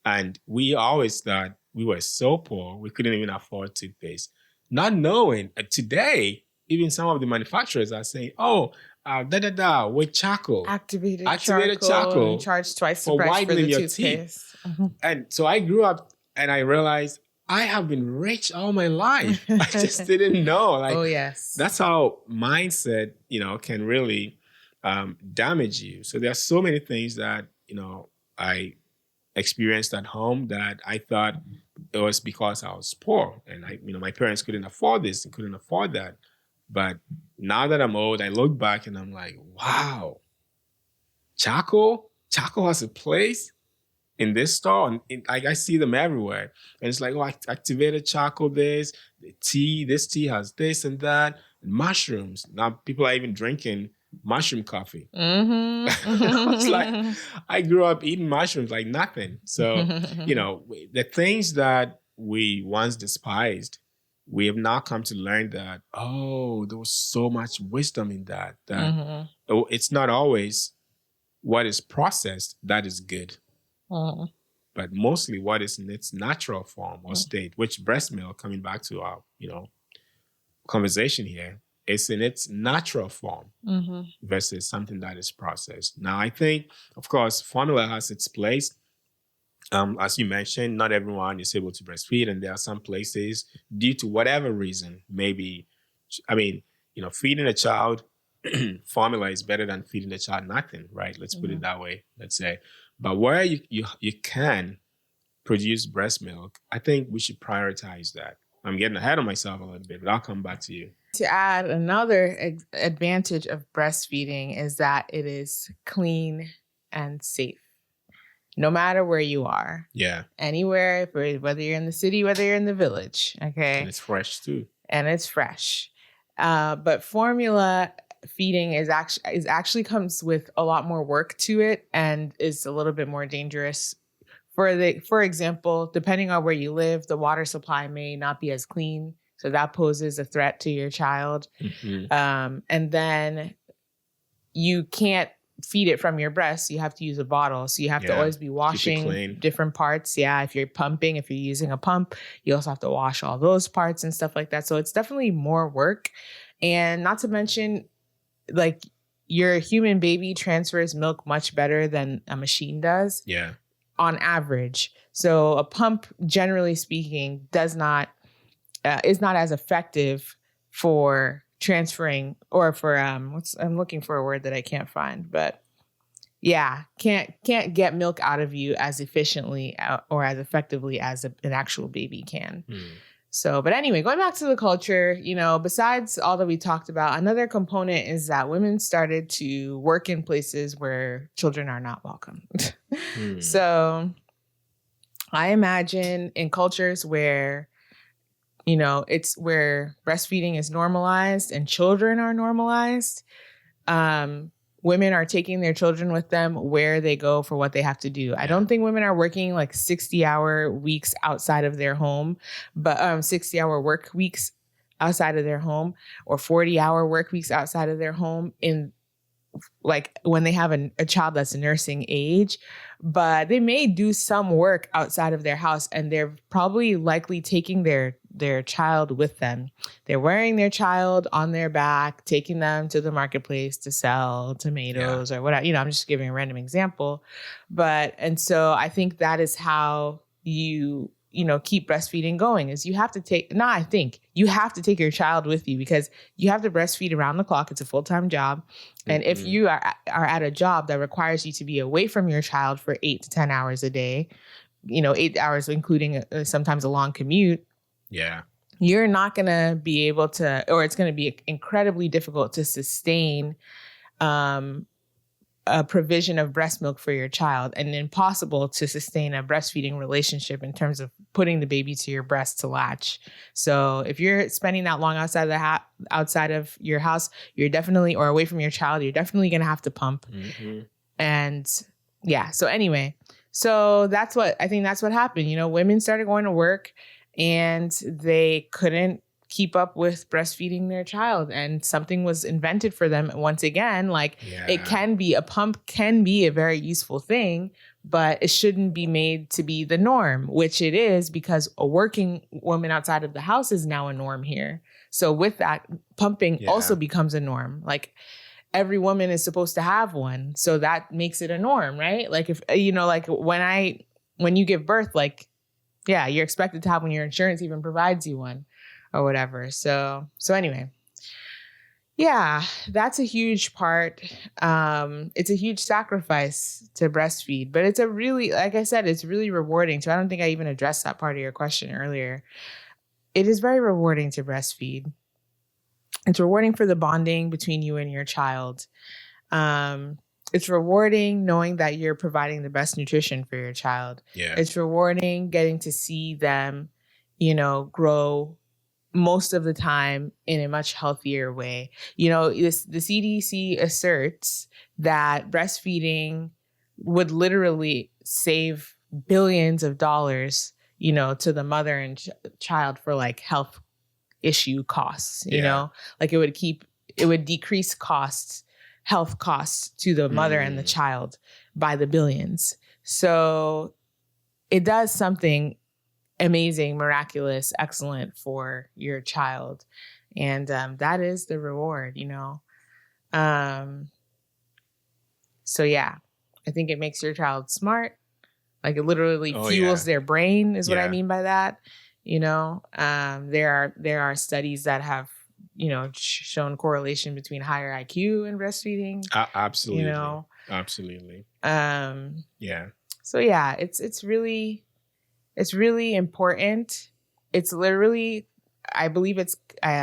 And we always thought we were so poor, we couldn't even afford toothpaste. Not knowing today, even some of the manufacturers are saying, oh, with charcoal, Activated activated charcoal, and you charcoal charge twice the for price for the whitening your teeth. toothpaste. Mhm. And so I grew up and I realized I have been rich all my life. I just didn't know. Like, Oh, yes. that's how mindset, can really damage you. So there are so many things that, I experienced at home that I thought it was because I was poor and my parents couldn't afford this and couldn't afford that. But now that I'm old, I look back and I'm like, wow, charcoal has a place in this store, and I see them everywhere. And it's like, oh, activated charcoal, this tea has this and that, and mushrooms. Now people are even drinking mushroom coffee. I was like, I grew up eating mushrooms like nothing. So, the things that we once despised, we have now come to learn that, oh, there was so much wisdom in that, it's not always what is processed that is good. But mostly what is in its natural form or state, which breast milk, coming back to our, conversation here, is in its natural form versus something that is processed. Now, I think, of course, formula has its place. As you mentioned, not everyone is able to breastfeed, and there are some places, due to whatever reason, maybe, feeding a child formula is better than feeding the child nothing, right? Let's put it that way, let's say. But where you can produce breast milk, I think we should prioritize that. I'm getting ahead of myself a little bit, but I'll come back to you. To add, another advantage of breastfeeding is that it is clean and safe, no matter where you are. Yeah. Anywhere, whether you're in the city, whether you're in the village. Okay. And it's fresh too. And it's fresh. But formula feeding is actually comes with a lot more work to it and is a little bit more dangerous. For example, depending on where you live, the water supply may not be as clean, so that poses a threat to your child. And then you can't feed it from your breast. You have to use a bottle, so you have to always be washing different parts. Yeah, if you're pumping, if you're using a pump, you also have to wash all those parts and stuff like that. So it's definitely more work, and not to mention, like, your human baby transfers milk much better than a machine does. Yeah. On average. So a pump, generally speaking, is not as effective for transferring, or for I'm looking for a word that I can't find, but yeah, can't get milk out of you as efficiently or as effectively as an actual baby can. So, but anyway, going back to the culture, besides all that we talked about, another component is that women started to work in places where children are not welcome. So I imagine in cultures where, it's where breastfeeding is normalized and children are normalized, women are taking their children with them where they go for what they have to do. I don't think women are working like 60-hour weeks outside of their home, but 60-hour work weeks outside of their home, or 40-hour work weeks outside of their home in, like, when they have a child that's nursing age. But they may do some work outside of their house, and they're probably likely taking their child with them. They're wearing their child on their back, taking them to the marketplace to sell tomatoes or whatever. I'm just giving a random example. And so I think that is how you keep breastfeeding going, is you have to take your child with you, because you have to breastfeed around the clock. It's a full-time job. And if you are at a job that requires you to be away from your child for 8 to 10 hours a day, 8 hours, including sometimes a long commute. Yeah. You're not going to be able to, or it's going to be incredibly difficult to sustain a provision of breast milk for your child, and impossible to sustain a breastfeeding relationship in terms of putting the baby to your breast to latch. So if you're spending that long outside of your house, you're definitely, or away from your child, you're definitely going to have to pump. And yeah. So anyway, that's what happened. Women started going to work and they couldn't keep up with breastfeeding their child, and something was invented for them. Once again, like a pump can be a very useful thing, but it shouldn't be made to be the norm, which it is, because a working woman outside of the house is now a norm here. So with that, pumping also becomes a norm. Like every woman is supposed to have one. So that makes it a norm, right? Like if, like when you give birth, like, yeah, you're expected to have one. Your insurance even provides you one or whatever. So anyway, yeah, that's a huge part. It's a huge sacrifice to breastfeed, but it's a really, like I said, it's really rewarding. So I don't think I even addressed that part of your question earlier. It is very rewarding to breastfeed. It's rewarding for the bonding between you and your child. It's rewarding knowing that you're providing the best nutrition for your child. Yeah. It's rewarding getting to see them, grow most of the time in a much healthier way. The CDC asserts that breastfeeding would literally save billions of dollars, to the mother and child for like health issue costs, like it would decrease health costs to the mother and the child by the billions. So it does something amazing, miraculous, excellent for your child. And that is the reward, So yeah, I think it makes your child smart. Like it literally fuels their brain is what I mean by that. There are studies that have, shown correlation between higher IQ and breastfeeding. Absolutely. Absolutely. Yeah. So yeah, it's really important. It's literally, I believe it's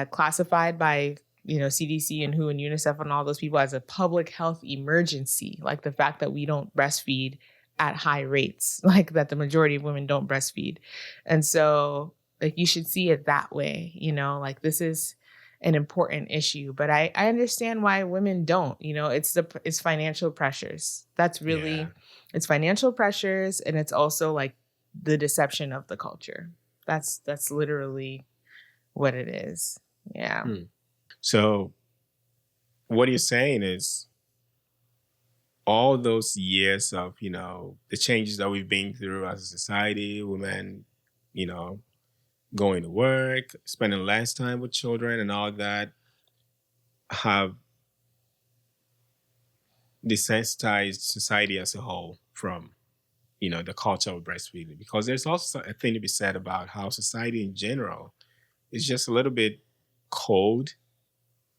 classified by, CDC and WHO and UNICEF and all those people as a public health emergency. Like the fact that we don't breastfeed at high rates, like that the majority of women don't breastfeed. And so like you should see it that way, like this is an important issue, but I understand why women don't, it's financial pressures. That's really, it's financial pressures. And it's also like the deception of the culture. That's literally what it is. Yeah. So what you're saying is all those years of, the changes that we've been through as a society, women, going to work, spending less time with children and all that have desensitized society as a whole from, the culture of breastfeeding. Because there's also a thing to be said about how society in general is just a little bit cold.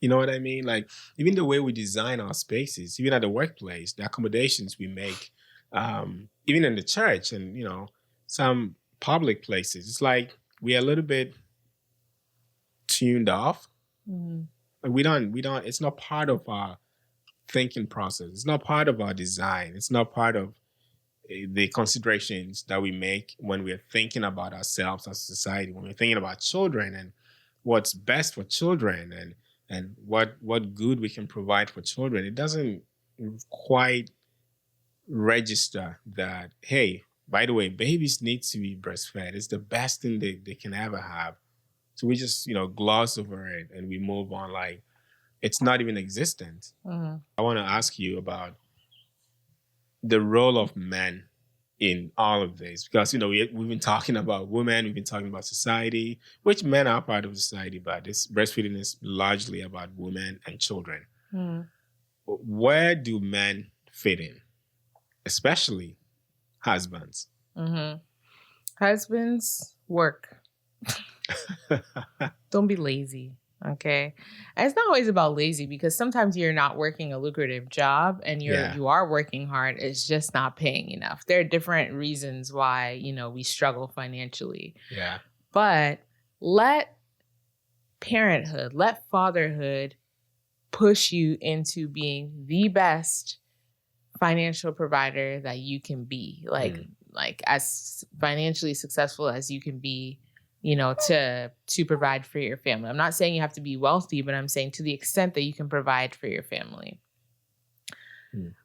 You know what I mean? Like even the way we design our spaces, even at the workplace, the accommodations we make, even in the church and, some public places, it's like we are a little bit tuned off. Like we don't, it's not part of our thinking process. It's not part of our design. It's not part of the considerations that we make when we're thinking about ourselves as a society, when we're thinking about children and what's best for children and what good we can provide for children. It doesn't quite register that, hey, by the way, babies need to be breastfed. It's the best thing they can ever have. So we just, gloss over it and we move on like it's not even existent. I want to ask you about the role of men in all of this, because, we've been talking about women, we've been talking about society, which men are part of society, but this breastfeeding is largely about women and children. Where do men fit in, especially husbands? Husbands, work. Don't be lazy. Okay. And it's not always about lazy, because sometimes you're not working a lucrative job and you are working hard. It's just not paying enough. There are different reasons why, we struggle financially. Yeah. But let parenthood, let fatherhood push you into being the best financial provider that you can be. Like as financially successful as you can be, to provide for your family. I'm not saying you have to be wealthy, but I'm saying to the extent that you can provide for your family.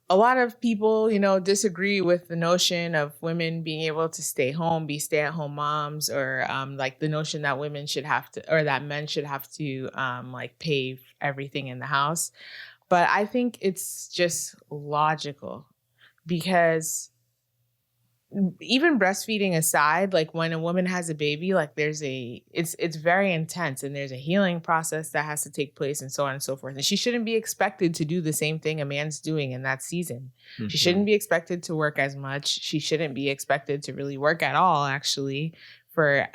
a lot of people, disagree with the notion of women being able to stay home, be stay-at-home moms, or like the notion that women should have to, or that men should have to, like pay everything in the house. But I think it's just logical because even breastfeeding aside, like when a woman has a baby, like it's very intense and there's a healing process that has to take place and so on and so forth. And she shouldn't be expected to do the same thing a man's doing in that season. Mm-hmm. She shouldn't be expected to work as much. She shouldn't be expected to really work at all, actually, for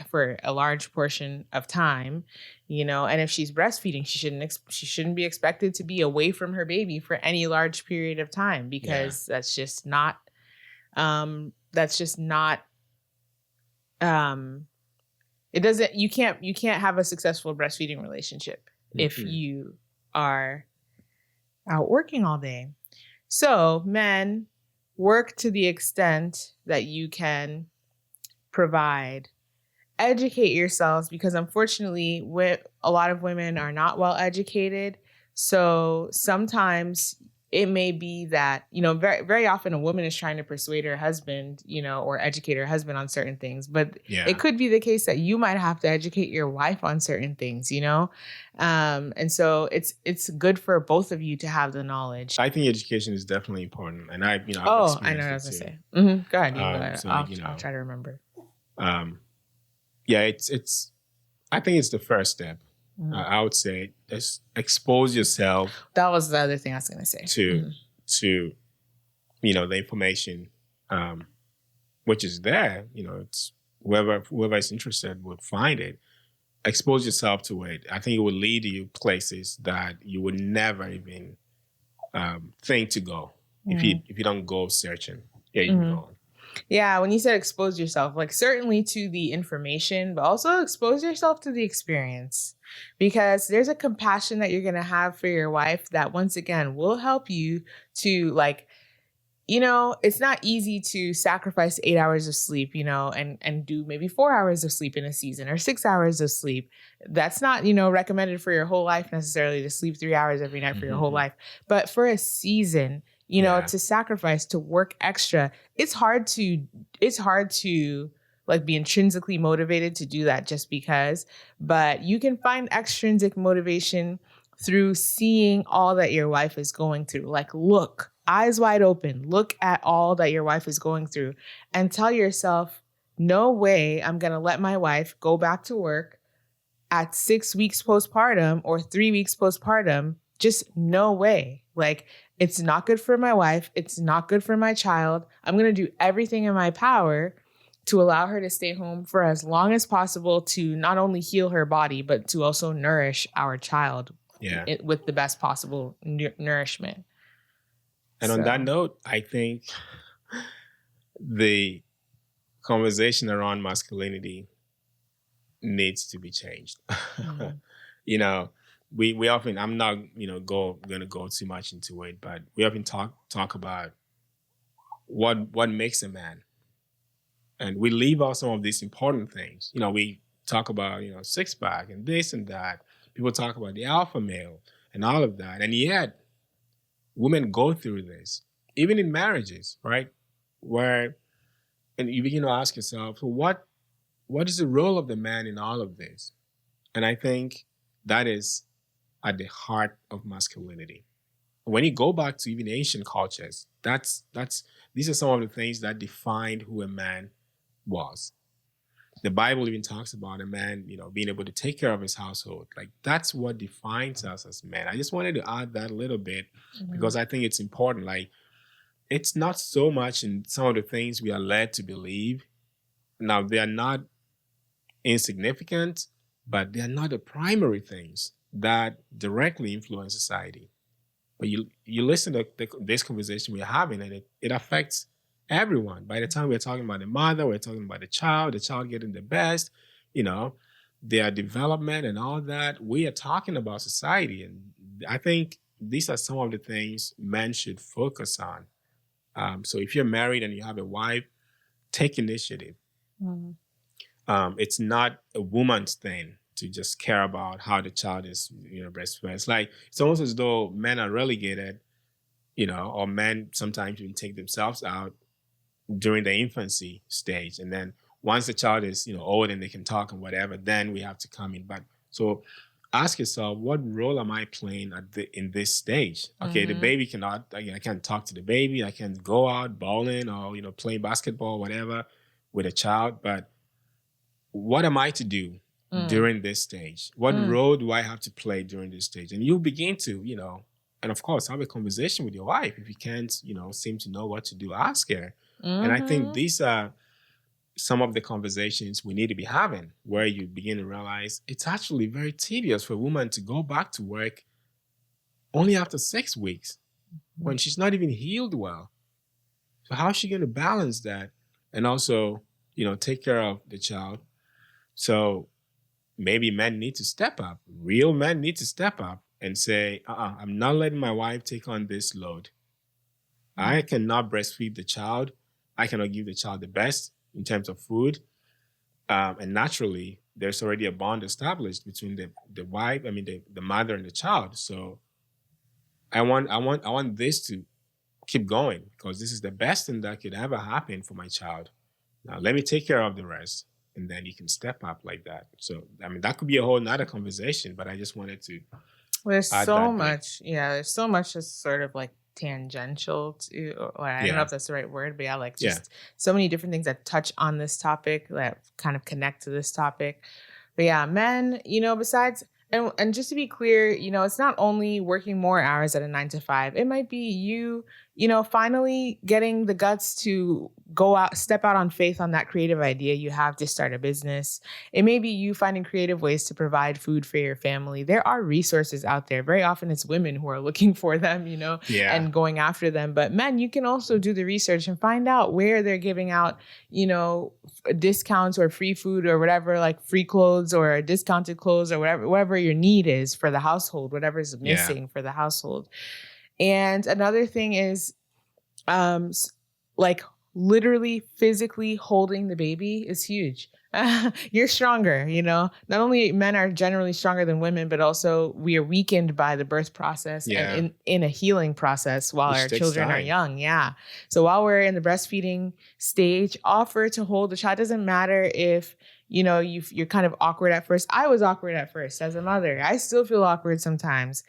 a large portion of time, and if she's breastfeeding, she shouldn't be expected to be away from her baby for any large period of time, because that's just not it doesn't you can't have a successful breastfeeding relationship if you are out working all day. So men, work to the extent that you can provide. Educate yourselves, because unfortunately a lot of women are not well educated. So sometimes it may be that, very, very often a woman is trying to persuade her husband, or educate her husband on certain things. But it could be the case that you might have to educate your wife on certain things, and so it's good for both of you to have the knowledge. I think education is definitely important. And I've I know what I was going to say. Mm-hmm. Go ahead. I'll try to remember. I think it's the first step. Mm-hmm. I would say just expose yourself. That was the other thing I was going to say. To the information, which is there. It's whoever is interested would find it. Expose yourself to it. I think it will lead you places that you would never even think to go if you don't go searching. Yeah, you can go on. Yeah, when you said expose yourself, like certainly to the information, but also expose yourself to the experience, because there's a compassion that you're going to have for your wife that once again will help you to it's not easy to sacrifice 8 hours of sleep, and do maybe 4 hours of sleep in a season or 6 hours of sleep. That's not, recommended for your whole life necessarily, to sleep 3 hours every night for your whole life. But for a season, to sacrifice, to work extra, it's hard to like be intrinsically motivated to do that just because, but you can find extrinsic motivation through seeing all that your wife is going through. Like, look, eyes wide open, look at all that your wife is going through and tell yourself, no way I'm going to let my wife go back to work at 6 weeks postpartum or 3 weeks postpartum. Just no way. Like, it's not good for my wife. It's not good for my child. I'm going to do everything in my power to allow her to stay home for as long as possible to not only heal her body, but to also nourish our child with the best possible nourishment. And on that note, I think the conversation around masculinity needs to be changed. Mm-hmm. We often, I'm not, going to go too much into it, but we often talk about what makes a man. And we leave out some of these important things. We talk about, six pack and this and that. People talk about the alpha male and all of that. And yet women go through this, even in marriages, right? And you begin to ask yourself, so what is the role of the man in all of this? And I think that is at the heart of masculinity. When you go back to even Asian cultures, these are some of the things that defined who a man was. The Bible even talks about a man, being able to take care of his household. Like, that's what defines us as men. I just wanted to add that a little bit because I think it's important. Like, it's not so much in some of the things we are led to believe. Now, they are not insignificant, but they are not the primary things that directly influence society. But you listen to this conversation we're having, and it affects everyone. By the time we're talking about the mother, we're talking about the child getting the best, their development and all that. We are talking about society. And I think these are some of the things men should focus on. So if you're married and you have a wife, take initiative. Mm-hmm. It's not a woman's thing to just care about how the child is, breastfed. It's almost as though men are relegated or men sometimes even take themselves out during the infancy stage. And then once the child is, old and they can talk and whatever, then we have to come in. But so ask yourself, what role am I playing in this stage? Okay, the Mm-hmm. baby cannot, I can't talk to the baby. I can go out bowling or, play basketball, whatever with a child. But what am I to do Mm. during this stage? What Mm. role do I have to play during this stage? And you begin to, and of course, have a conversation with your wife. If you can't, seem to know what to do, ask her. And I think Mm-hmm. these are some of the conversations we need to be having, where you begin to realize it's actually very tedious for a woman to go back to work only after 6 weeks when she's not even healed well. So how is she going to balance that and also, take care of the child? So maybe men need to step up. Real men need to step up and say, I'm not letting my wife take on this load. I cannot breastfeed the child. I cannot give the child the best in terms of food. And naturally, there's already a bond established between the wife, the mother and the child. So I want this to keep going because this is the best thing that could ever happen for my child. Now let me take care of the rest. And then you can step up like that. So that could be a whole nother conversation, but I just wanted to There's add so that there. much, yeah, there's so much that's sort of like tangential to, or I don't know Yeah. if that's the right word, but yeah, like Yeah. just so many different things that touch on this topic that kind of connect to this topic. But yeah, men, besides, and just to be clear, it's not only working more hours at a 9 to 5. It might be you, finally getting the guts to go out, step out on faith on that creative idea you have to start a business. It may be you finding creative ways to provide food for your family. There are resources out there. Very often it's women who are looking for them, Yeah. and going after them. But men, you can also do the research and find out where they're giving out, discounts or free food or whatever, like free clothes or discounted clothes or whatever your need is for the household, whatever is Yeah. missing for the household. And another thing is, like literally physically holding the baby is huge. You're stronger, not only men are generally stronger than women, but also we are weakened by the birth process and Yeah. in a healing process while Which our takes children are time. young. Yeah. So while we're in the breastfeeding stage, offer to hold the child. Doesn't matter if, you're kind of awkward at first. I was awkward at first as a mother. I still feel awkward sometimes.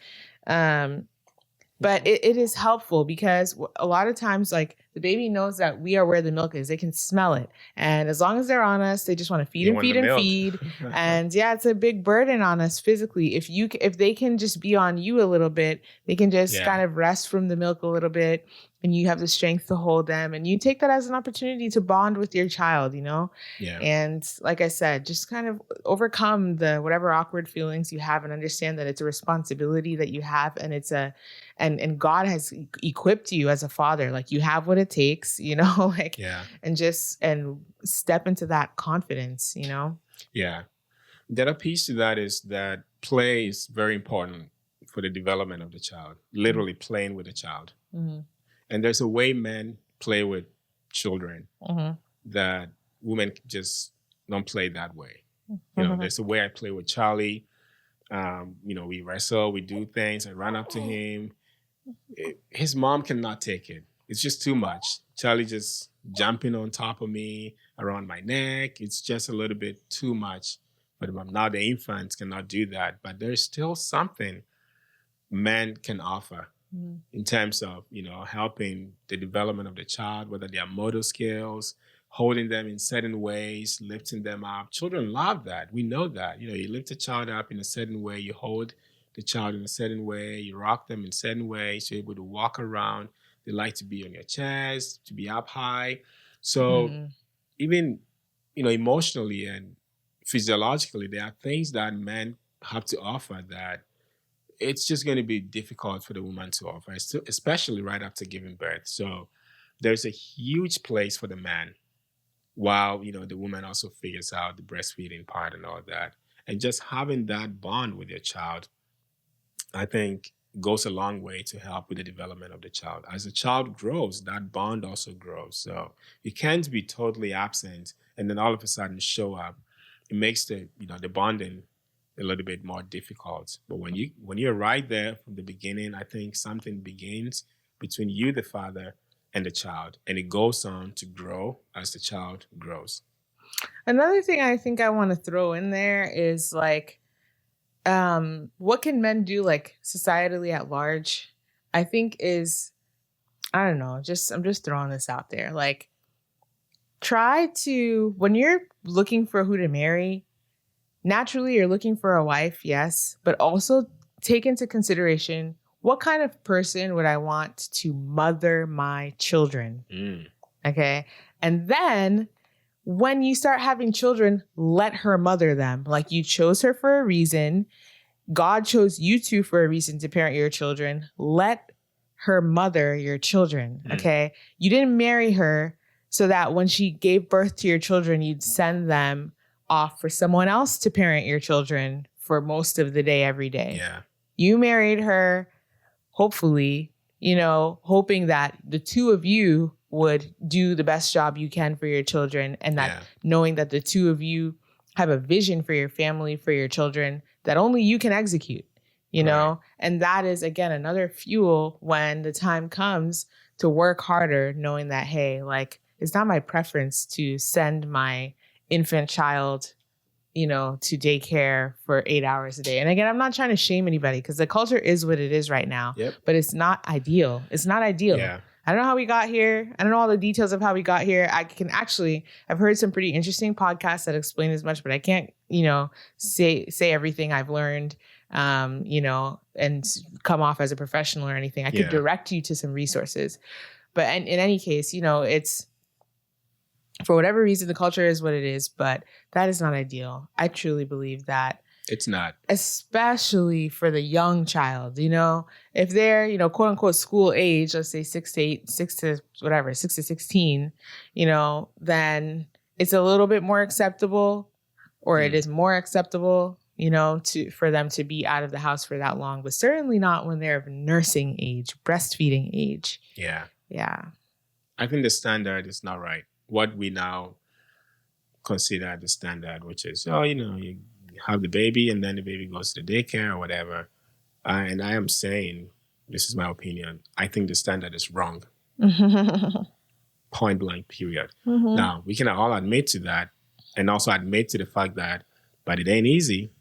But it is helpful because a lot of times, like the baby knows that we are where the milk is. They can smell it. And as long as they're on us, they just want to feed They and want the feed and milk. feed. And yeah, it's a big burden on us physically. If they can just be on you a little bit, they can just Yeah. kind of rest from the milk a little bit, and you have the strength to hold them. And you take that as an opportunity to bond with your child, Yeah. And like I said, just kind of overcome the whatever awkward feelings you have and understand that it's a responsibility that you have, and it's a and God has equipped you as a father. Like you have what it takes, like, Yeah. and step into that confidence. Yeah. The other piece to that is that play is very important for the development of the child, literally playing with the child. Mm-hmm. And there's a way men play with children Mm-hmm. that women just don't play that way. Mm-hmm. There's a way I play with Charlie. We wrestle, we do things. I run up to him. His mom cannot take it. It's just too much. Charlie just jumping on top of me, around my neck. It's just a little bit too much for the mom. Now the infants cannot do that, but there's still something men can offer in terms of helping the development of the child, whether they are motor skills, holding them in certain ways, lifting them up. Children love that. We know that. You lift a child up in a certain way, you hold the child in a certain way, you rock them in certain ways, you're able to walk around. They like to be on your chest, to be up high. So Mm-hmm. even emotionally and physiologically, there are things that men have to offer that it's just going to be difficult for the woman to offer, especially right after giving birth. So there's a huge place for the man while, the woman also figures out the breastfeeding part and all that. And just having that bond with your child, I think goes a long way to help with the development of the child. As the child grows, that bond also grows. So you can't be totally absent and then all of a sudden show up. It makes the bonding a little bit more difficult. But when you're right there from the beginning, I think something begins. between you, the father, and the child. And it goes on to grow as the child grows. Another thing I think I want to throw in there is like, what can men do like societally at large? I think is, I don't know, I'm just throwing this out there. Like, try to, when you're looking for who to marry, naturally you're looking for a wife, yes, but also take into consideration, what kind of person would I want to mother my children? Okay. And then when you start having children, let her mother them. Like, you chose her for a reason. God chose you two for a reason to parent your children. Let her mother your children. Okay. You didn't marry her so that when she gave birth to your children, you'd send them off for someone else to parent your children for most of the day, every day. Yeah. You married her, hopefully, hoping that the two of you would do the best job you can for your children, and that knowing that the two of you have a vision for your family, for your children, that only you can execute, know? And that is, again, another fuel when the time comes to work harder, knowing that, hey, like, it's not my preference to send my infant child, to daycare for 8 hours a day. And again, I'm not trying to shame anybody, because the culture is what it is right now, but it's not ideal. It's not ideal. Yeah. I don't know how we got here. I don't know all the details of how we got here. I've heard some pretty interesting podcasts that explain as much, but I can't, say everything I've learned, and come off as a professional or anything. I could direct you to some resources, but in any case, it's, for whatever reason, the culture is what it is, but that is not ideal. I truly believe that. It's not. Especially for the young child, if they're, quote unquote school age, let's say 6 to 16, then it's a little bit more acceptable, or it is more acceptable, for them to be out of the house for that long, but certainly not when they're of nursing age, breastfeeding age. Yeah. Yeah. I think the standard is not right. What we now consider the standard, which is, you have the baby and then the baby goes to the daycare or whatever. And I am saying, this is my opinion, I think the standard is wrong. Point blank, period. Now, we can all admit to that, and also admit to the fact that, but it ain't easy.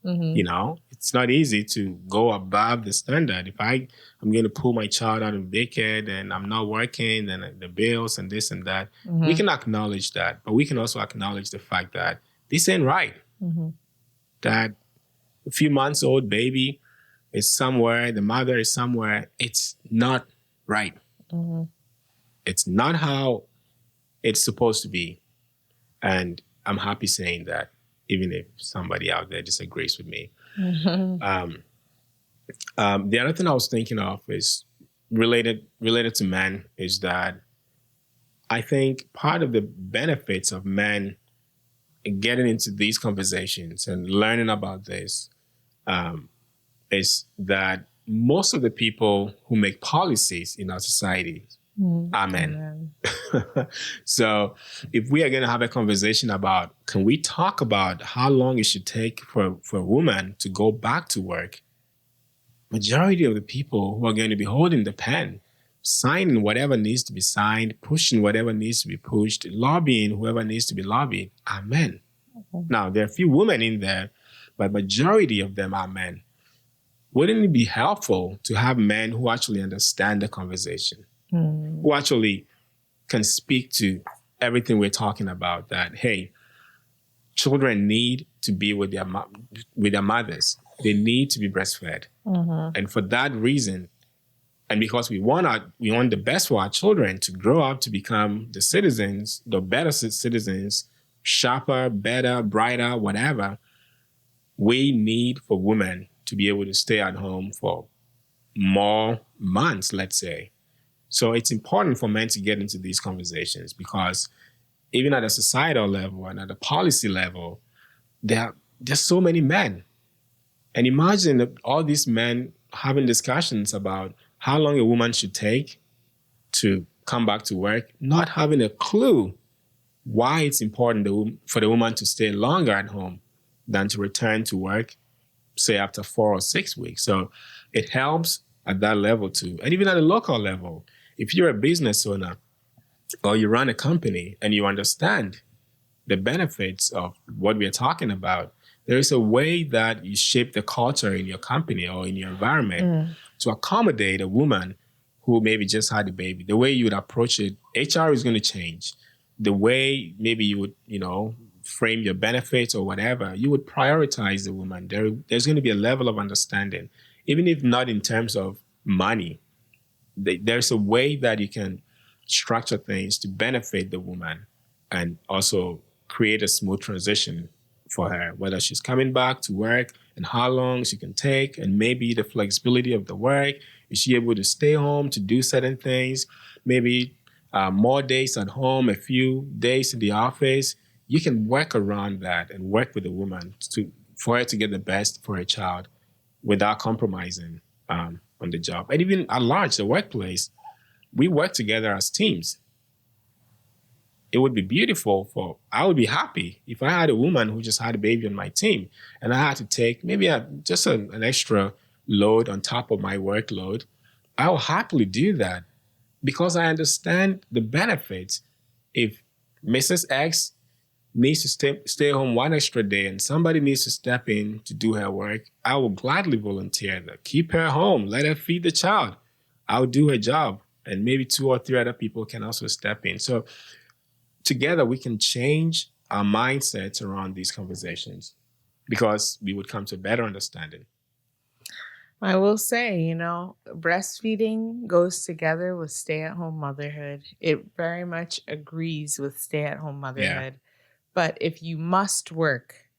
It's not easy to go above the standard. If I'm going to pull my child out of daycare, then I'm not working, then the bills and this and that. We can acknowledge that, but we can also acknowledge the fact that this ain't right. That a few months old baby is somewhere, the mother is somewhere. It's not right. It's not how it's supposed to be. And I'm happy saying that, even if somebody out there disagrees with me. The other thing I was thinking of is related to men, is that I think part of the benefits of men getting into these conversations and learning about this is that most of the people who make policies in our society are men. So if we are going to have a conversation about, can we talk about how long it should take for a woman to go back to work, majority of the people who are going to be holding the pen, signing whatever needs to be signed, pushing whatever needs to be pushed, lobbying whoever needs to be lobbied, are men. Now, there are a few women in there, but majority of them are men. Wouldn't it be helpful to have men who actually understand the conversation, who actually can speak to everything we're talking about, that, hey, children need to be with their mothers. They need to be breastfed. And for that reason, and because we want the best for our children to grow up to become the citizens, the better citizens, sharper, better, brighter, whatever, we need for women to be able to stay at home for more months, let's say. So it's important for men to get into these conversations, because even at a societal level and at a policy level, there's so many men. And imagine all these men having discussions about how long a woman should take to come back to work, not having a clue why it's important for the woman to stay longer at home than to return to work, say, after 4 or 6 weeks. So it helps at that level too. And even at a local level, if you're a business owner or you run a company and you understand the benefits of what we're talking about, there is a way that you shape the culture in your company or in your environment to accommodate a woman who maybe just had a baby. The way you would approach it, HR is going to change. The way maybe you would, frame your benefits or whatever, you would prioritize the woman. There's going to be a level of understanding, even if not in terms of money. There's a way that you can structure things to benefit the woman and also create a smooth transition for her, whether she's coming back to work and how long she can take, and maybe the flexibility of the work. Is she able to stay home to do certain things? Maybe more days at home, a few days in the office. You can work around that and work with the woman for her to get the best for her child without compromising on the job. And even at large, the workplace, we work together as teams. It would be beautiful I would be happy if I had a woman who just had a baby on my team and I had to take maybe just an extra load on top of my workload. I will happily do that because I understand the benefits. If Mrs. X needs to stay home one extra day and somebody needs to step in to do her work, I will gladly volunteer that. Keep her home. Let her feed the child. I'll do her job. And maybe 2 or 3 other people can also step in. So together we can change our mindsets around these conversations because we would come to a better understanding. I will say, breastfeeding goes together with stay-at-home motherhood. It very much agrees with stay-at-home motherhood. But if you must work,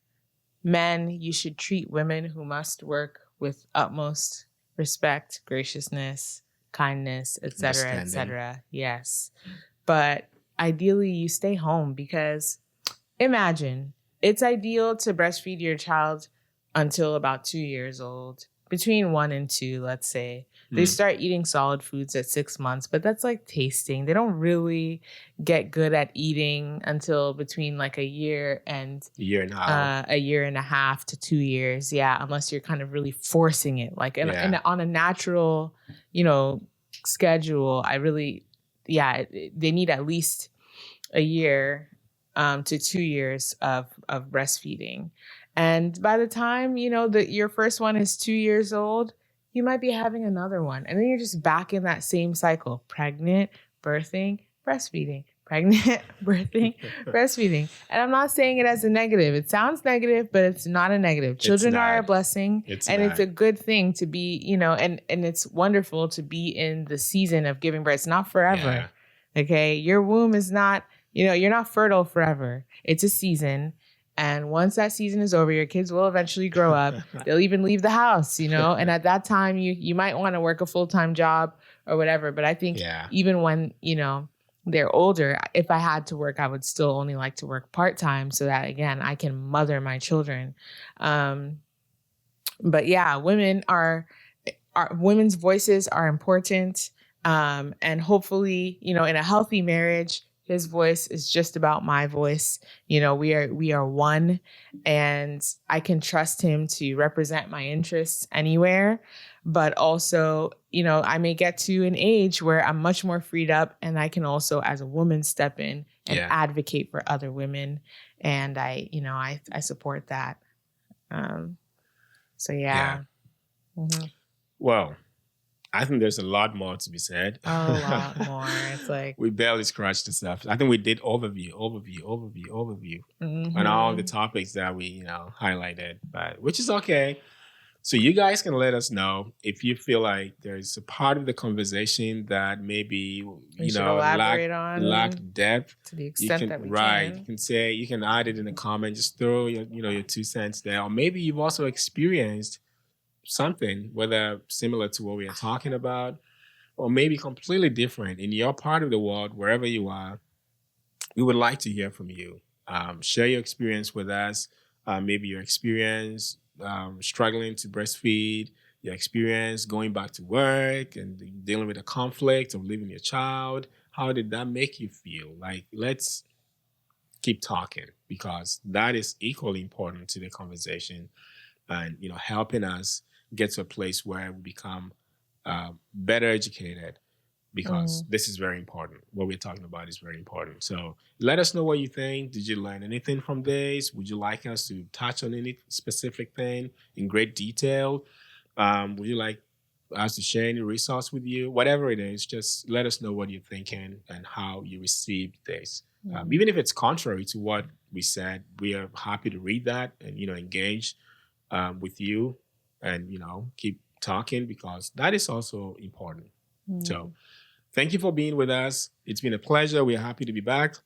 men, you should treat women who must work with utmost respect, graciousness, kindness, etc., etc. Yes. But ideally, you stay home because imagine it's ideal to breastfeed your child until about 2 years old. Between 1 and 2, let's say. They start eating solid foods at 6 months, but that's like tasting. They don't really get good at eating until between like a year and a year and a half to 2 years. Yeah, unless you're kind of really forcing it. Like on a natural, schedule, they need at least a year to 2 years of breastfeeding. And by the time, your first one is 2 years old, you might be having another one. And then you're just back in that same cycle. Pregnant, birthing, breastfeeding. Pregnant, birthing, breastfeeding. And I'm not saying it as a negative. It sounds negative, but it's not a negative. Children are a blessing. It's a good thing to be, and it's wonderful to be in the season of giving birth. It's not forever. Yeah. Okay. Your womb is not, you're not fertile forever. It's a season. And once that season is over, your kids will eventually grow up. They'll even leave the house, and at that time you might want to work a full-time job or whatever. But I think even when, they're older, if I had to work, I would still only like to work part-time so that, again, I can mother my children. But yeah, women's voices are important. And hopefully, in a healthy marriage, his voice is just about my voice. We are one, and I can trust him to represent my interests anywhere. But also, I may get to an age where I'm much more freed up, and I can also, as a woman, step in and advocate for other women. And I support that. So yeah. Mm-hmm. Well, I think there's a lot more to be said. A lot more. It's like we barely scratched the surface. I think we did overview on all the topics that we, highlighted, but which is okay. So you guys can let us know if you feel like there's a part of the conversation that maybe lacked depth to the extent that we can. You can say, you can add it in the comment. Just throw your 2 cents there, or maybe you've also experienced something, whether similar to what we are talking about, or maybe completely different in your part of the world, wherever you are. We would like to hear from you. Share your experience with us. Maybe your experience struggling to breastfeed, your experience going back to work and dealing with the conflict of leaving your child. How did that make you feel? Like, let's keep talking, because that is equally important to the conversation and, helping us get to a place where we become better educated, because Mm. this is very important. What we're talking about is very important. So let us know what you think. Did you learn anything from this? Would you like us to touch on any specific thing in great detail? Would you like us to share any resource with you? Whatever it is, just let us know what you're thinking and how you received this. Mm. Even if it's contrary to what we said, we are happy to read that and engage with you, and keep talking, because that is also important. So Mm. thank you for being with us. It's been a pleasure. We're happy to be back.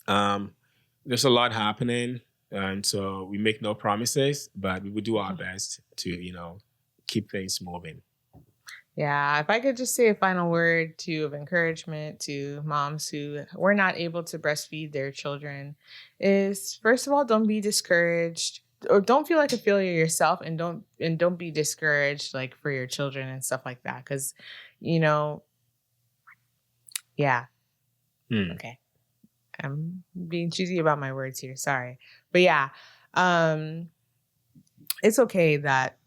Um, there's a lot happening, and so we make no promises, but we will do our best to, keep things moving. Yeah, if I could just say a final word of encouragement to moms who were not able to breastfeed their children is, first of all, don't be discouraged, or don't feel like a failure yourself, and don't be discouraged like for your children and stuff like that, cuz you know, yeah, Hmm. okay. I'm being choosy about my words here, sorry. But yeah, um it's okay that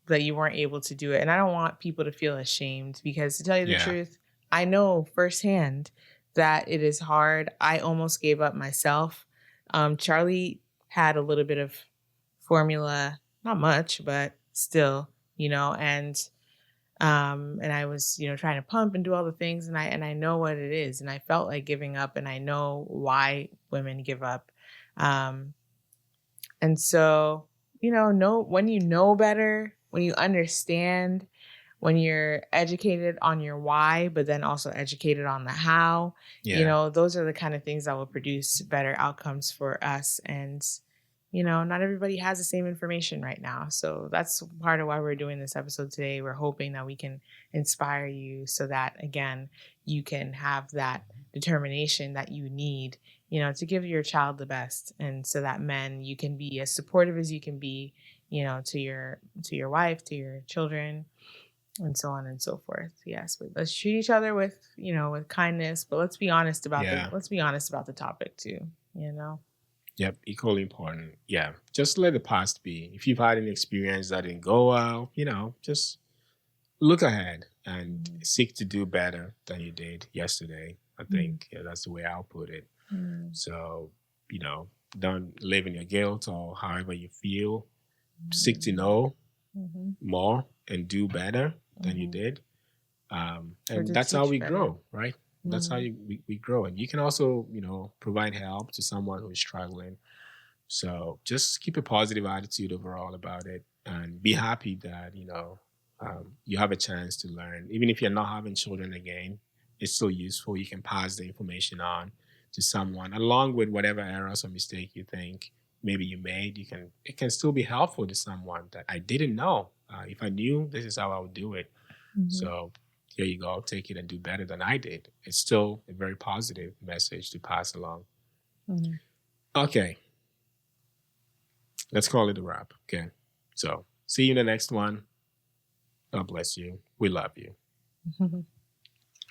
that you weren't able to do it, and I don't want people to feel ashamed, because to tell you the Yeah. truth, I know firsthand that it is hard. I almost gave up myself. Charlie had a little bit of formula, not much, but still, and I was trying to pump and do all the things, and I know what it is, and I felt like giving up, and I know why women give up. um and so, know when you know better, when you understand, when you're educated on your why, but then also educated on the how, Yeah. those are the kind of things that will produce better outcomes for us. And, not everybody has the same information right now. So that's part of why we're doing this episode today. We're hoping that we can inspire you so that, again, you can have that determination that you need, to give your child the best. And so that, men, you can be as supportive as you can be, to your wife, to your children, and so on and so forth. Yes, but let's treat each other with kindness, but let's be honest about Yeah. the topic too. Yep. Equally important. Yeah. Just let the past be. If you've had an experience that didn't go well, just look ahead and Mhm. seek to do better than you did yesterday. I Mhm. think that's the way I'll put it. Mhm. So, don't live in your guilt or however you feel. Seek to know Mhm. more and do better than you Mhm. did. Or And to that's how teach we better. grow, right? That's how Mhm. we grow. And you can also, provide help to someone who is struggling. So just keep a positive attitude overall about it, and be happy that, you have a chance to learn. Even if you're not having children again, it's still useful. You can pass the information on to someone, along with whatever errors or mistake you think maybe you made. It can still be helpful to someone that I didn't know. If I knew, this is how I would do it. Mhm. So here you go, take it and do better than I did. It's still a very positive message to pass along. Mhm. Okay, let's call it a wrap. Okay. So see you in the next one. God bless you. We love you. Mhm.